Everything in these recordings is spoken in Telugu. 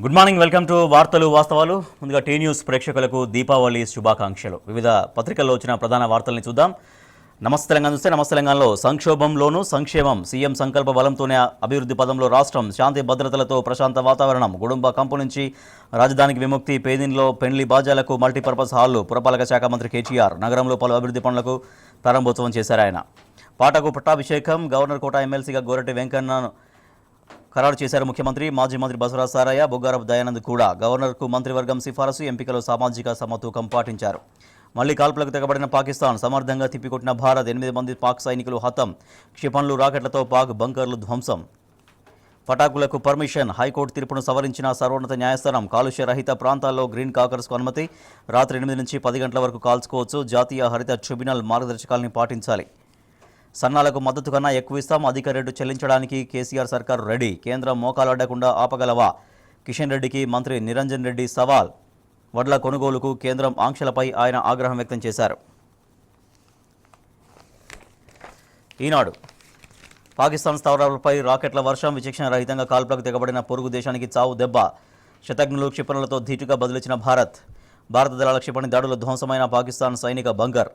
గుడ్ మార్నింగ్, వెల్కమ్ టు వార్తలు వాస్తవాలు. ముందుగా టీ న్యూస్ ప్రేక్షకులకు దీపావళి శుభాకాంక్షలు. వివిధ పత్రికల్లో వచ్చిన ప్రధాన వార్తల్ని చూద్దాం. నమస్తే తెలంగాణ చూస్తే, నమస్తే తెలంగాణలో సంక్షోభంలోనూ సంక్షేమం, సీఎం సంకల్ప బలంతోనే అభివృద్ధి పదంలో రాష్ట్రం, శాంతి భద్రతలతో ప్రశాంత వాతావరణం, గుడుంబ కంపు నుంచి రాజధానికి విముక్తి, పేదిన్లో పెండ్లి బాజాలకు మల్టీపర్పస్ హాళ్లు, పురపాలక శాఖ మంత్రి కేటీఆర్ నగరంలో పలు అభివృద్ధి పనులకు ప్రారంభోత్సవం చేశారు. ఆయన పాటకు పట్టాభిషేకం, గవర్నర్ కోట ఎమ్మెల్సీగా గోరటి వెంకన్నను ఖరారు చేశారు ముఖ్యమంత్రి. మాజీ మంత్రి బసవరాజ్ సారయ్య, బొగ్గారపు దయానంద్ కూడా గవర్నర్కు మంత్రివర్గం సిఫారసు, ఎంపికలో సామాజిక సమతూకం పాటించారు. మళ్లీ కాల్పులకు తెగబడిన పాకిస్తాన్, సమర్థంగా తిప్పికొట్టిన భారత్, 8 మంది పాక్ సైనికులు హతం, క్షిపణులు రాకెట్లతో పాక్ బంకర్లు ధ్వంసం. పటాకులకు పర్మిషన్, హైకోర్టు తీర్పును సవరించిన సర్వోన్నత న్యాయస్థానం, కాలుష్య రహిత ప్రాంతాల్లో గ్రీన్ కాకర్స్కు అనుమతి, రాత్రి 8 నుంచి 10 గంటల వరకు కాల్చుకోవచ్చు, జాతీయ హరిత ట్రిబ్యునల్ మార్గదర్శకాలని పాటించాలి. సన్నాలకు మద్దతు కన్నా ఎక్కువ ఇస్తాం, అధిక రేటు చెల్లించడానికి కేసీఆర్ సర్కారు రెడీ, కేంద్రం మోకాలు అడ్డకుండా ఆపగలవా, కిషన్ రెడ్డికి మంత్రి నిరంజన్ రెడ్డి సవాల్. వడ్ల కొనుగోలుకు కేంద్రం ఆంక్షలపై ఆయన ఆగ్రహం వ్యక్తం చేశారు. ఈనాడు పాకిస్తాన్ స్థావరాలపై రాకెట్ల వర్షం, విచక్షణ రహితంగా కాల్పులకు తెగబడిన పొరుగు దేశానికి చావు దెబ్బ, శతఘ్నులు క్షిపణులతో ధీటుగా బదిలించిన భారత దళాల క్షిపణి దాడులు ధ్వంసమైన పాకిస్తాన్ సైనిక బంకర్.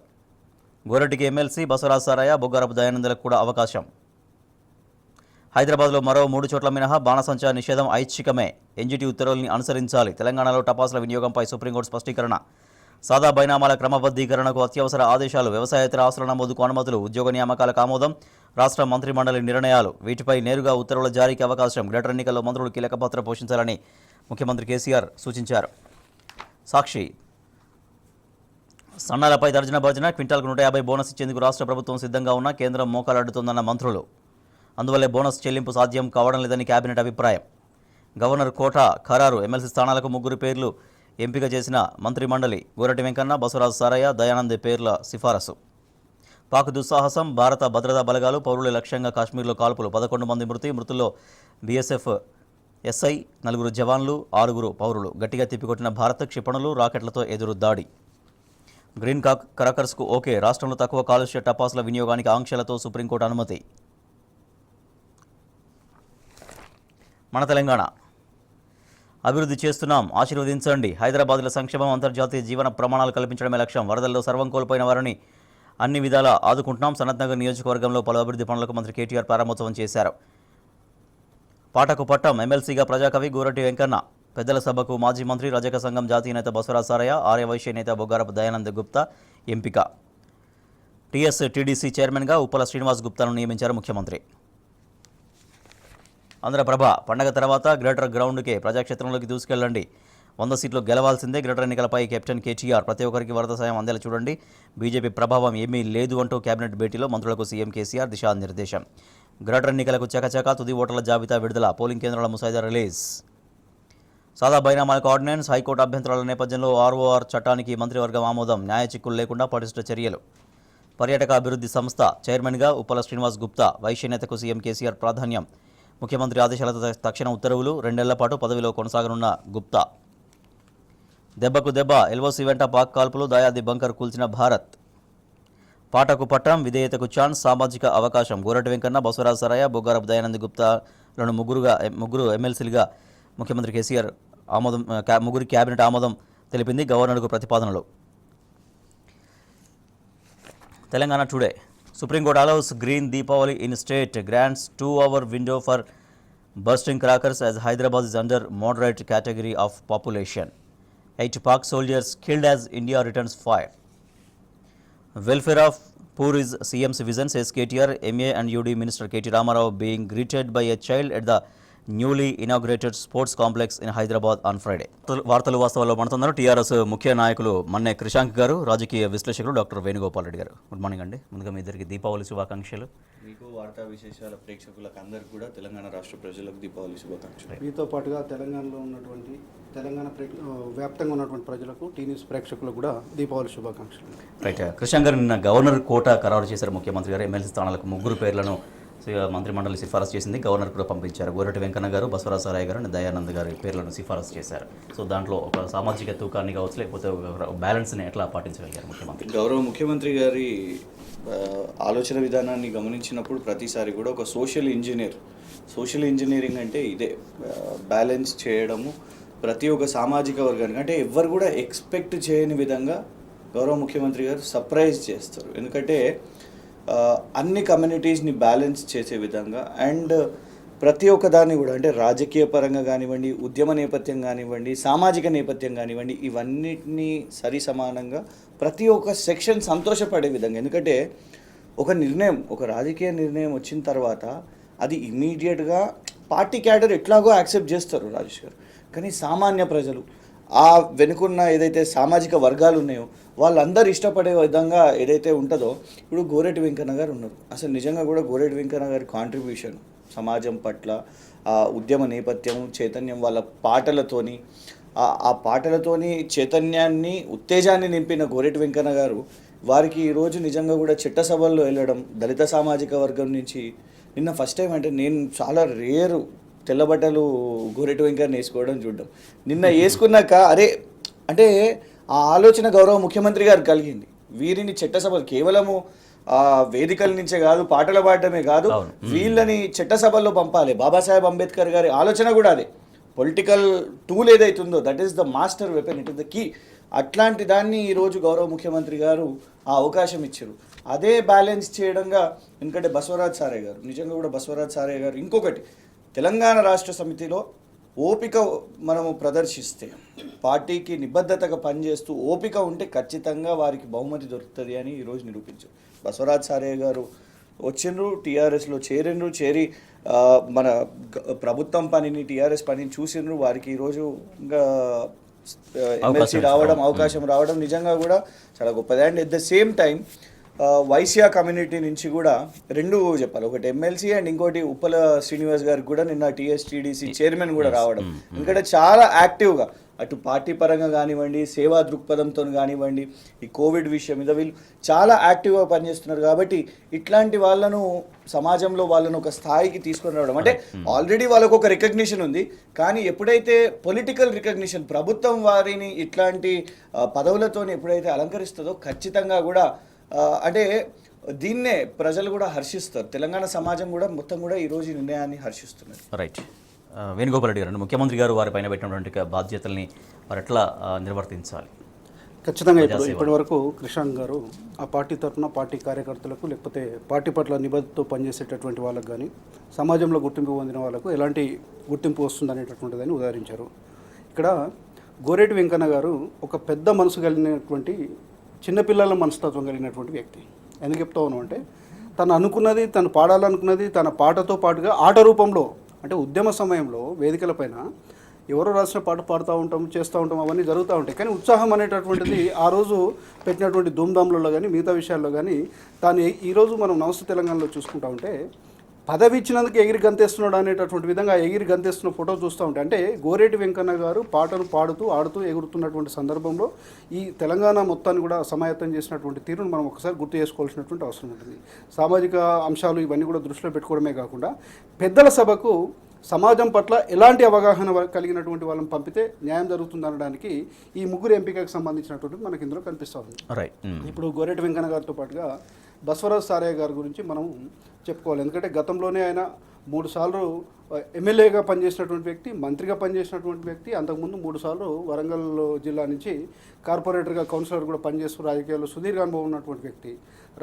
గోరటికి ఎమ్మెల్సీ, బసవరాజ్ సారయ్య, బొగ్గారపు దయానందలకు కూడా అవకాశం. హైదరాబాద్లో మరో 3 చోట్ల మినహా బాణసంచా నిషేధం ఐచ్ఛికమే, ఎన్జీటీ ఉత్తర్వుల్ని అనుసరించాలి. తెలంగాణలో టపాసుల వినియోగంపై సుప్రీంకోర్టు స్పష్టీకరణ. సాదా బైనామాల క్రమబద్ధీకరణకు అత్యవసర ఆదేశాలు, వ్యవసాయేతర ఆస్తుల నమోదుకు అనుమతులు, ఉద్యోగ నియామకాలకు ఆమోదం, రాష్ట్ర మంత్రిమండలి నిర్ణయాలు, వీటిపై నేరుగా ఉత్తర్వుల జారీకి అవకాశం. గ్రేటర్ ఎన్నికల్లో మంత్రులు కీలక పాత్ర పోషించాలని ముఖ్యమంత్రి కేసీఆర్ సూచించారు. సాక్షి, సన్నాలపై దర్జన భర్జన, క్వింటాల్కు 150 బోనస్ ఇచ్చేందుకు రాష్ట్ర ప్రభుత్వం సిద్ధంగా ఉన్న కేంద్రం మోకాలడ్డుతోందన్న మంత్రులు. అందువల్లే బోనస్ చెల్లింపు సాధ్యం కావడం లేదని కేబినెట్ అభిప్రాయం. గవర్నర్ కోట ఖరారు, ఎమ్మెల్సీ స్థానాలకు 3 పేర్లు ఎంపిక చేసిన మంత్రిమండలి. గోరటి వెంకన్న, బసవరాజు సారయ్య, దయానంద్ పేర్ల సిఫారసు. పాక్ దుస్సాహసం, భారత భద్రతా బలగాలు పౌరుల లక్ష్యంగా కాశ్మీర్లో కాల్పులు, 11 మంది మృతి, మృతుల్లో బీఎస్ఎఫ్ ఎస్ఐ, 4 జవాన్లు, 6 పౌరులు. గట్టిగా తిప్పికొట్టిన భారత్, క్షిపణులు రాకెట్లతో ఎదురు దాడి. గ్రీన్ క్రాకర్స్కు ఓకే, రాష్ట్రంలో తక్కువ కాలుష్య టపాసుల వినియోగానికి ఆంక్షలతో సుప్రీంకోర్టు అనుమతి. మన తెలంగాణ, అభివృద్ధి చేస్తున్నాం, ఆశీర్వదించండి. హైదరాబాద్లో సంక్షేమం, అంతర్జాతీయ జీవన ప్రమాణాలు కల్పించడమే లక్ష్యం. వరదల్లో సర్వం కోల్పోయిన వారిని అన్ని విధాలా ఆదుకుంటున్నాం. సనత్ నగర్ నియోజకవర్గంలో పలు అభివృద్ధి పనులకు మంత్రి కేటీఆర్ ప్రారంభోత్సవం చేశారు. పాటకు పట్టం, ఎమ్మెల్సీగా ప్రజాకవి గోరటి వెంకన్న. పెద్దల సభకు మాజీ మంత్రి, రజక సంఘం జాతీయ నేత బసవరాజ్ సారయ్య, ఆర్యవైశ్య నేత బొగ్గారపు దయానంద్ గుప్తా ఎంపిక. టీఎస్టీడీసీ చైర్మన్గా ఉప్పల శ్రీనివాస్ గుప్తాను నియమించారు ముఖ్యమంత్రి. ఆంధ్రప్రభ, పండగ తర్వాత గ్రేటర్ గ్రౌండ్కే, ప్రజాక్షేత్రంలోకి దూసుకెళ్లండి, 100 సీట్లు గెలవాల్సిందే. గ్రేటర్ ఎన్నికలపై కెప్టెన్ కేటీఆర్, ప్రతి ఒక్కరికి వరద సాయం అందేలా చూడండి, బీజేపీ ప్రభావం ఏమీ లేదు అంటూ కేబినెట్ భేటీలో మంత్రులకు సీఎం కేసీఆర్ దిశానిర్దేశం. గ్రేటర్ ఎన్నికలకు చకచక తుది ఓటర్ల జాబితా విడుదల, పోలింగ్ కేంద్రాల ముసాయిదా రిలీజ్. సాదా బైనామాలకు ఆర్డినెన్స్, హైకోర్టు అభ్యంతరాల నేపథ్యంలో ఆర్ఓఆర్ చట్టానికి మంత్రివర్గం ఆమోదం, న్యాయ చిక్కులు లేకుండా పటిష్ట చర్యలు. పర్యాటక అభివృద్ధి సంస్థ చైర్మన్గా ఉప్పల శ్రీనివాస్ గుప్తా, వైశ్య నేతకు సీఎం కేసీఆర్ ప్రాధాన్యం. ముఖ్యమంత్రి ఆదేశాలతో తక్షణ ఉత్తర్వులు, 2 ఏళ్ల పాటు పదవిలో కొనసాగనున్న గుప్తా. దెబ్బకు దెబ్బ, ఎల్ఓసీ వెంట పాక్ కాల్పులు, దాయాది బంకర్ కూల్చిన భారత్. పాటకు పట్టం, విధేయతకు ఛాన్స్, సామాజిక అవకాశం. గోరటి వెంకన్న, బసవరాజ్ సారయ్య, బొగ్గారపు దయానంద్ గుప్తాలను ముగ్గురు ఎమ్మెల్సీలుగా ముఖ్యమంత్రి కేసీఆర్ ఆమోదం, 3 క్యాబినెట్ ఆమోదం తెలిపింది. గవర్నర్కు ప్రతిపాదనలు. Telangana today, supreme court allows green Deepavali in state, grants 2-hour window for bursting crackers as Hyderabad is under moderate category of population. 8 Pak soldiers killed as India returns fire. Welfare of poor is CM's vision, says KTR. MA and UD Minister KT Ramarao being greeted by a child at the newly inaugurated sports complex in Hyderabad on Friday. వార్తలు వాస్తవాల్లో మనతున్నారు టీఆర్ఎస్ ముఖ్య నాయకులు మన్నే క్రిషాంక్ గారు, రాజకీయ విశ్లేషకులు డాక్టర్ వేణుగోపాల్ రెడ్డి గారు. గుడ్ మార్నింగ్ అండి. ముందుగా మీ ఇద్దరికి దీపావళి శుభాకాంక్షలు. మీకు వార్తా విశేషాల ప్రేక్షకులకు అందరికీ కూడా తెలంగాణ రాష్ట్ర ప్రజలకు దీపావళి శుభాకాంక్షలు. మీతో పాటుగా తెలంగాణలో ఉన్నటువంటి వ్యాప్తంగా ఉన్నటువంటి ప్రజలకు, టీ న్యూస్ ప్రేక్షకులకు కూడా దీపావళి శుభాకాంక్షలు. రైట్. క్రిషాంక్ గారు, నిన్న గవర్నర్ కోట ఖరారు చేశారు ముఖ్యమంత్రి గారు. ఎమ్మెల్సీ స్థానాలకు 3 పేర్లను మంత్రిమండలి సిఫారసు చేసింది, గవర్నర్ కూడా పంపించారు. గోరటి వెంకన్న గారు, బసవరాజ్ సారయ్య గారు, దయానంద్ గారి పేర్లను సిఫారసు చేశారు. సో దాంట్లో ఒక సామాజిక తూకాన్ని కావచ్చు, లేకపోతే బ్యాలెన్స్ని ఎట్లా పాటించగలిగారు ముఖ్యమంత్రి? గౌరవ ముఖ్యమంత్రి గారి ఆలోచన విధానాన్ని గమనించినప్పుడు ప్రతిసారి కూడా ఒక సోషల్ ఇంజనీరింగ్ అంటే ఇదే, బ్యాలెన్స్ చేయడము, ప్రతి ఒక్క సామాజిక వర్గానికి అంటే ఎవ్వరు కూడా ఎక్స్పెక్ట్ చేయని విధంగా గౌరవ ముఖ్యమంత్రి గారు సర్ప్రైజ్ చేస్తారు. ఎందుకంటే అన్ని కమ్యూనిటీస్ని బ్యాలెన్స్ చేసే విధంగా అండ్ ప్రతి ఒక్క దాన్ని కూడా అంటే రాజకీయ పరంగా కానివ్వండి, ఉద్యమ నేపథ్యం కానివ్వండి, సామాజిక నేపథ్యం కానివ్వండి, ఇవన్నిటినీ సరి సమానంగా ప్రతి ఒక్క సెక్షన్ సంతోషపడే విధంగా. ఎందుకంటే ఒక నిర్ణయం, ఒక రాజకీయ నిర్ణయం వచ్చిన తర్వాత అది ఇమీడియట్గా పార్టీ క్యాడర్ ఎట్లాగో యాక్సెప్ట్ చేస్తారు రాజేష్ గారు. కానీ సామాన్య ప్రజలు ఆ వెనుకున్న ఏదైతే సామాజిక వర్గాలు ఉన్నాయో వాళ్ళందరూ ఇష్టపడే విధంగా ఏదైతే ఉంటుందో, ఇప్పుడు గోరెటి వెంకన్న గారు ఉన్నారు. అసలు నిజంగా కూడా గోరెటి వెంకన్న గారి కాంట్రిబ్యూషన్ సమాజం పట్ల ఆ ఉద్యమ నేపథ్యం, చైతన్యం, వాళ్ళ పాటలతోని ఆ పాటలతోని చైతన్యాన్ని, ఉత్తేజాన్ని నింపిన గోరెటి వెంకన్న గారు వారికి ఈరోజు నిజంగా కూడా చట్టసభల్లో వెళ్ళడం, దళిత సామాజిక వర్గం నుంచి నిన్న ఫస్ట్ టైం అంటే నేను చాలా రేరు తెల్లబట్టలు గోరెటి వెంకన్న వేసుకోవడం చూడడం. నిన్న వేసుకున్నాక అరే అంటే ఆ ఆలోచన గౌరవ ముఖ్యమంత్రి గారు కలిగింది. వీరిని చట్టసభలు కేవలము వేదికల నుంచే కాదు, పాటలు పాడటమే కాదు, వీళ్ళని చట్టసభల్లో పంపాలి. బాబాసాహెబ్ అంబేద్కర్ గారి ఆలోచన కూడా అదే. పొలిటికల్ టూల్ ఏదైతుందో that is the master weapon, it is the key. అట్లాంటి దాన్ని ఈరోజు గౌరవ ముఖ్యమంత్రి గారు ఆ అవకాశం ఇచ్చారు. అదే బ్యాలెన్స్ చేయడంగా ఎందుకంటే బసవరాజ్ సారయ్య గారు, నిజంగా కూడా బసవరాజ్ సారయ్య గారు ఇంకొకటి తెలంగాణ రాష్ట్ర సమితిలో ఓపిక మనము ప్రదర్శిస్తే, పార్టీకి నిబద్ధతగా పనిచేస్తూ ఓపిక ఉంటే ఖచ్చితంగా వారికి బహుమతి దొరుకుతుంది అని ఈరోజు నిరూపించారు. బసవరాజ్ సారయ్య గారు వచ్చిండ్రు, టీఆర్ఎస్లో చేరి మన ప్రభుత్వం పనిని, టీఆర్ఎస్ పనిని చూసిండ్రు. వారికి ఈరోజు ఇంకా ఎమ్మెల్సీ రావడం, అవకాశం రావడం నిజంగా కూడా చాలా గొప్పది. And at the same time Vaishya community నుంచి కూడా రెండు చెప్పాలి, ఒకటి ఎమ్మెల్సీ అండ్ ఇంకోటి ఉప్పల శ్రీనివాస్ గారికి కూడా నిన్న టీఎస్టీడీసీ చైర్మన్ కూడా రావడం. ఎందుకంటే చాలా యాక్టివ్గా అటు పార్టీ పరంగా కానివ్వండి, సేవా దృక్పథంతో కానివ్వండి, ఈ కోవిడ్ విషయం మీద వీళ్ళు చాలా యాక్టివ్గా పనిచేస్తున్నారు. కాబట్టి ఇట్లాంటి వాళ్ళను సమాజంలో వాళ్ళను ఒక స్థాయికి తీసుకొని రావడం అంటే ఆల్రెడీ వాళ్ళకు ఒక రికగ్నిషన్ ఉంది. కానీ ఎప్పుడైతే పొలిటికల్ రికగ్నిషన్ ప్రభుత్వం వారిని ఇట్లాంటి పదవులతో ఎప్పుడైతే అలంకరిస్తుందో ఖచ్చితంగా కూడా అంటే దీన్నే ప్రజలు కూడా హర్షిస్తారు. తెలంగాణ సమాజం కూడా మొత్తం కూడా ఈరోజు ఈ నిర్ణయాన్ని హర్షిస్తున్నారు. రైట్. వేణుగోపాల్ రెడ్డి గారు, ముఖ్యమంత్రి గారు వారి పైన పెట్టినటువంటి బాధ్యతల్ని వారు ఎట్లా నిర్వర్తించాలి? ఖచ్చితంగా ఇప్పటి వరకు కృష్ణన్ గారు ఆ పార్టీ తరఫున పార్టీ కార్యకర్తలకు, లేకపోతే పార్టీ పట్ల నిబద్ధతతో పనిచేసేటటువంటి వాళ్ళకు కానీ, సమాజంలో గుర్తింపు పొందిన వాళ్ళకు ఎలాంటి గుర్తింపు వస్తుందనేటటువంటిదని ఉదాహరించారు. ఇక్కడ గోరెటి వెంకన్న గారు ఒక పెద్ద మనసు కలిగినటువంటి, చిన్నపిల్లల మనస్తత్వం కలిగినటువంటి వ్యక్తి. ఎందుకు చెప్తా ఉన్నాం అంటే తను అనుకున్నది, తను పాడాలనుకున్నది తన పాటతో పాటుగా ఆట రూపంలో, అంటే ఉద్యమ సమయంలో వేదికలపైన ఎవరో రాసిన పాట పాడుతూ ఉంటాం, చేస్తూ ఉంటాం, అవన్నీ జరుగుతూ ఉంటాయి. కానీ ఉత్సాహం అనేటటువంటిది ఆ రోజు పెట్టినటువంటి ధూమ్ధాంలలో కానీ మిగతా విషయాల్లో కానీ తాను ఈరోజు మనం నమస్తే తెలంగాణలో చూసుకుంటా ఉంటే పదవి ఇచ్చినందుకు ఎగిరి గంతేస్తున్నాడు అనేటటువంటి విధంగా ఎగిరి గంతేస్తున్న ఫోటో చూస్తూ ఉంటే, అంటే గోరేటి వెంకన్న గారు పాటను పాడుతూ ఆడుతూ ఎగురుతున్నటువంటి సందర్భంలో ఈ తెలంగాణ మొత్తాన్ని కూడా సమాయత్తం చేసినటువంటి తీరును మనం ఒకసారి గుర్తు చేసుకోవాల్సినటువంటి అవసరం ఉంటుంది. సామాజిక అంశాలు ఇవన్నీ కూడా దృష్టిలో పెట్టుకోవడమే కాకుండా పెద్దల సభకు సమాజం పట్ల ఎలాంటి అవగాహన కలిగినటువంటి వాళ్ళని పంపితే న్యాయం జరుగుతుంది అనడానికి ఈ ముగ్గురు ఎంపికకు సంబంధించినటువంటి మనకి ఇందులో కనిపిస్తూ ఉంది. ఇప్పుడు గోరేటి వెంకన్న గారితో పాటుగా బసవరాజ్ సారయ్య గారి గురించి మనం చెప్పుకోవాలి. ఎందుకంటే గతంలోనే ఆయన 3 సార్లు ఎమ్మెల్యేగా పనిచేసినటువంటి వ్యక్తి, మంత్రిగా పనిచేసినటువంటి వ్యక్తి, అంతకుముందు 3 సార్లు వరంగల్ జిల్లా నుంచి కార్పొరేటర్గా, కౌన్సిలర్ కూడా పనిచేస్తూ రాజకీయాల్లో సుదీర్ఘ అనుభవం ఉన్నటువంటి వ్యక్తి.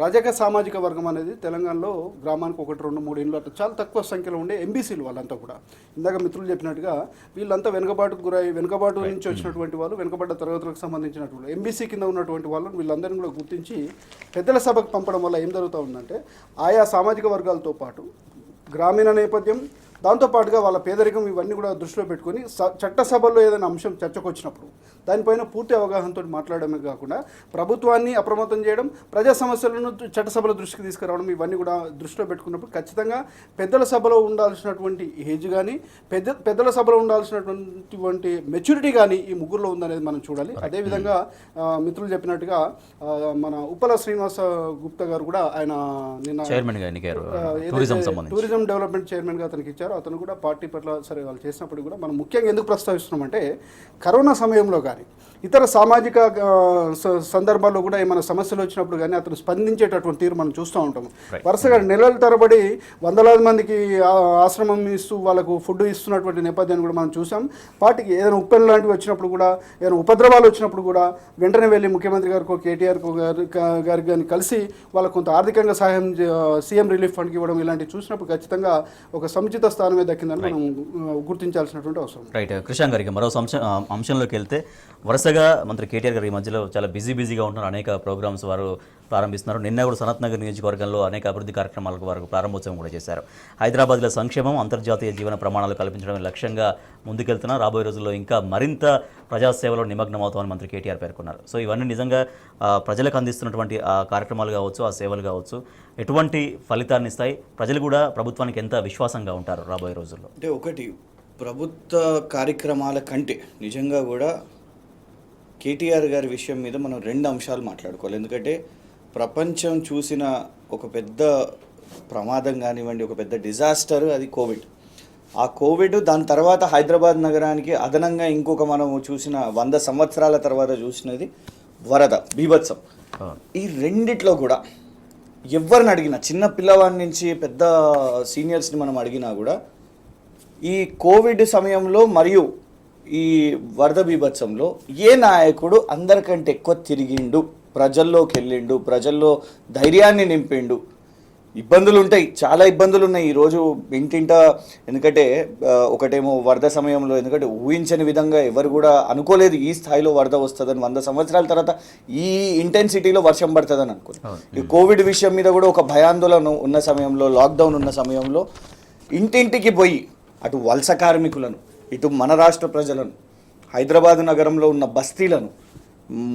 రాజకీయ సామాజిక వర్గం అనేది తెలంగాణలో గ్రామానికి 1, 2, 3 ఇండ్లు అట్లా చాలా తక్కువ సంఖ్యలో ఉండే ఎంబీసీలు వాళ్ళంతా కూడా. ఇందాక మిత్రులు చెప్పినట్టుగా వీళ్ళంతా వెనుకబాటుకు గురై, వెనుకబాటు నుంచి వచ్చినటువంటి వాళ్ళు, వెనుకబడ్డ తరగతులకు సంబంధించినటువంటి ఎంబీసీ కింద ఉన్నటువంటి వాళ్ళని వీళ్ళందరినీ కూడా గుర్తించి పెద్దల సభకు పంపడం వల్ల ఏం జరుగుతూ ఉందంటే ఆయా సామాజిక వర్గాలతో పాటు గ్రామీణ నేపథ్యం, దాంతోపాటుగా వాళ్ళ పేదరికం ఇవన్నీ కూడా దృష్టిలో పెట్టుకొని చట్టసభల్లో ఏదైనా అంశం చర్చకు వచ్చినప్పుడు దానిపైన పూర్తి అవగాహనతో మాట్లాడమే కాకుండా ప్రభుత్వాన్ని అప్రమత్తం చేయడం, ప్రజా సమస్యలను చట్టసభల దృష్టికి తీసుకురావడం, ఇవన్నీ కూడా దృష్టిలో పెట్టుకున్నప్పుడు ఖచ్చితంగా పెద్దల సభలో ఉండాల్సినటువంటి ఏజ్ కానీ, పెద్దల సభలో ఉండాల్సినటువంటి మెచ్యూరిటీ కానీ ఈ ముగ్గురులో ఉందనేది మనం చూడాలి. అదేవిధంగా మిత్రులు చెప్పినట్టుగా మన ఉప్పల శ్రీనివాస గుప్తా గారు కూడా ఆయన నిన్న టూరిజం డెవలప్మెంట్ చైర్మన్గా అతనికి ఇచ్చారు. అతను కూడా పార్టీ పట్ల సరే వాళ్ళు చేసినప్పుడు కూడా మనం ముఖ్యంగా ఎందుకు ప్రస్తావిస్తున్నామంటే కరోనా సమయంలో కానీ ఇతర సామాజిక సందర్భాల్లో కూడా ఏమైనా సమస్యలు వచ్చినప్పుడు కానీ అతను స్పందించేటటువంటి తీరు మనం చూస్తూ ఉంటాము. వరుసగా నెలల తరబడి వందలాది మందికి ఆశ్రమం ఇస్తూ వాళ్ళకు ఫుడ్ ఇస్తున్నటువంటి నేపథ్యాన్ని కూడా మనం చూసాం. పార్టీకి ఏదైనా ఉప్పెన్ లాంటివి వచ్చినప్పుడు కూడా, ఏదైనా ఉపద్రవాలు వచ్చినప్పుడు కూడా వెంటనే వెళ్ళి ముఖ్యమంత్రి గారికి, కేటీఆర్ గారికి కానీ కలిసి వాళ్ళకు కొంత ఆర్థికంగా సహాయం, సీఎం రిలీఫ్ ఫండ్కి ఇవ్వడం ఇలాంటివి చూసినప్పుడు ఖచ్చితంగా ఒక సముచిత స్థానమే దక్కిందని మనం గుర్తించాల్సినటువంటి అవసరం. రైట్. కృష్ణ గారికి మరో అంశంలోకి వెళ్తే, వరుసగా మంత్రి కేటీఆర్ గారు ఈ మధ్యలో చాలా బిజీగా ఉంటున్నారు. అనేక ప్రోగ్రామ్స్ వారు ప్రారంభిస్తున్నారు. నిన్న కూడా సనత్ నగర్ నియోజకవర్గంలో అనేక అభివృద్ధి కార్యక్రమాలకు వారు ప్రారంభోత్సవం కూడా చేశారు. హైదరాబాద్లో సంక్షేమం, అంతర్జాతీయ జీవన ప్రమాణాలు కల్పించడమే లక్ష్యంగా ముందుకెళ్తున్నారు. రాబోయే రోజుల్లో ఇంకా మరింత ప్రజాసేవలో నిమగ్నమవుతామని మంత్రి కేటీఆర్ పేర్కొన్నారు. సో ఇవన్నీ నిజంగా ప్రజలకు అందిస్తున్నటువంటి ఆ కార్యక్రమాలు కావచ్చు, ఆ సేవలు కావచ్చు, ఎటువంటి ఫలితాన్ని ఇస్తాయి? ప్రజలు కూడా ప్రభుత్వానికి ఎంత విశ్వాసంగా ఉంటారు రాబోయే రోజుల్లో? అంటే ఒకటి, ప్రభుత్వ కార్యక్రమాల కంటే నిజంగా కూడా కేటీఆర్ గారి విషయం మీద మనం 2 అంశాలు మాట్లాడుకోవాలి. ఎందుకంటే ప్రపంచం చూసిన ఒక పెద్ద ప్రమాదం కానివ్వండి, ఒక పెద్ద డిజాస్టర్ అది కోవిడ్. ఆ కోవిడ్, దాని తర్వాత హైదరాబాద్ నగరానికి అదనంగా ఇంకొక మనం చూసిన 100 సంవత్సరాల తర్వాత చూసినది వరద, బీభత్సం. ఈ రెండిట్లో కూడా ఎవరిని అడిగినా, చిన్న పిల్లవాడి నుంచి పెద్ద సీనియర్స్ని మనం అడిగినా కూడా ఈ కోవిడ్ సమయంలో మరియు ఈ వరద బీభత్సంలో ఏ నాయకుడు అందరికంటే ఎక్కువ తిరిగిండు, ప్రజల్లోకి వెళ్ళిండు, ప్రజల్లో ధైర్యాన్ని నింపిండు? ఇబ్బందులు ఉంటాయి, చాలా ఇబ్బందులు ఉన్నాయి ఈరోజు ఇంటింట. ఎందుకంటే ఒకటేమో వరద సమయంలో, ఎందుకంటే ఊహించని విధంగా ఎవరు కూడా అనుకోలేదు ఈ స్థాయిలో వరద వస్తుందని. 100 సంవత్సరాల తర్వాత ఈ ఇంటెన్సిటీలో వర్షం పడుతుందని అనుకోలేదు. ఈ కోవిడ్ విషయం మీద కూడా ఒక భయాందోళన ఉన్న సమయంలో, లాక్డౌన్ ఉన్న సమయంలో ఇంటింటికి పోయి అటు వలస కార్మికులను, ఇటు మన రాష్ట్ర ప్రజలను, హైదరాబాద్ నగరంలో ఉన్న బస్తీలను,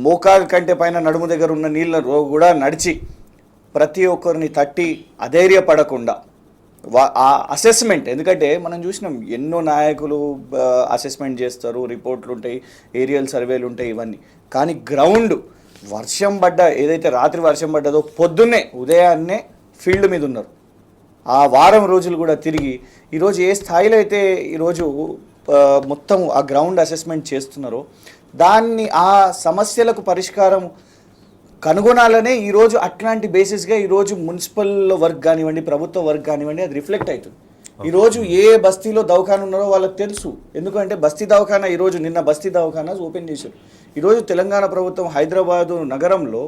మోకాలు కంటే పైన నడుము దగ్గర ఉన్న నీళ్ళలో కూడా నడిచి ప్రతి ఒక్కరిని తట్టి అధైర్యపడకుండా ఆ అసెస్మెంట్. ఎందుకంటే మనం చూసినాం ఎన్నో నాయకులు అసెస్మెంట్ చేస్తారు, రిపోర్ట్లు ఉంటాయి, ఏరియల్ సర్వేలు ఉంటాయి, ఇవన్నీ. కానీ గ్రౌండ్ వర్షం పడ్డ, ఏదైతే రాత్రి వర్షం పడ్డదో పొద్దున్నే ఉదయాన్నే ఫీల్డ్ మీద ఉన్నారు. ఆ వారం రోజులు కూడా తిరిగి ఈరోజు ఏ స్థాయిలో అయితే ఈరోజు మొత్తం ఆ గ్రౌండ్ అసెస్మెంట్ చేస్తున్నారో, దాన్ని ఆ సమస్యలకు పరిష్కారం కనుగొనాలనే ఈరోజు అట్లాంటి బేసిస్గా ఈరోజు మున్సిపల్ వర్క్ కానివ్వండి, ప్రభుత్వ వర్క్ కానివ్వండి, అది రిఫ్లెక్ట్ అవుతుంది. ఈరోజు ఏ బస్తీలో దవాఖానా ఉన్నారో వాళ్ళకి తెలుసు. ఎందుకంటే బస్తీ దవాఖానా ఈరోజు, నిన్న బస్తీ దవాఖానా ఓపెన్ చేశారు. ఈరోజు తెలంగాణ ప్రభుత్వం హైదరాబాదు నగరంలో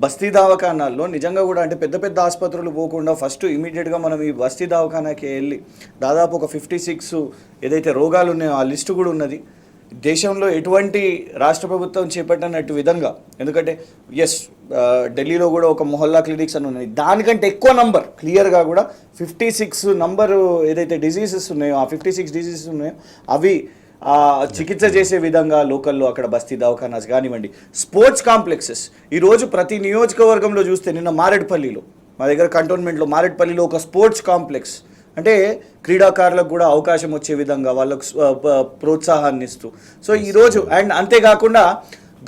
బస్తీ దవాఖానాల్లో నిజంగా కూడా, అంటే పెద్ద పెద్ద ఆసుపత్రులు పోకుండా ఫస్ట్ ఇమీడియట్గా మనం ఈ బస్తీ దవాఖానాకి వెళ్ళి దాదాపు ఒక 56 ఏదైతే రోగాలు ఉన్నాయో ఆ లిస్టు కూడా ఉన్నది. దేశంలో ఎటువంటి రాష్ట్ర ప్రభుత్వం చేపట్టినట్టు విధంగా, ఎందుకంటే ఢిల్లీలో కూడా ఒక మొహల్లా క్లినిక్స్ అని ఉన్నాయి, దానికంటే ఎక్కువ నంబర్ క్లియర్గా కూడా 56 నంబరు ఏదైతే డిజీజెస్ ఉన్నాయో, ఆ 56 డిజీజెస్ ఉన్నాయో అవి చికిత్స చేసే విధంగా లోకల్లో అక్కడ బస్తీ దవాఖానాస్ కానివ్వండి, స్పోర్ట్స్ కాంప్లెక్సెస్. ఈరోజు ప్రతి నియోజకవర్గంలో చూస్తే, నిన్న మారేడుపల్లిలో, మా దగ్గర కంటోన్మెంట్లో మారేడుపల్లిలో ఒక స్పోర్ట్స్ కాంప్లెక్స్, అంటే క్రీడాకారులకు కూడా అవకాశం వచ్చే విధంగా వాళ్ళకు ప్రోత్సాహాన్ని ఇస్తూ. సో ఈరోజు అండ్ అంతేకాకుండా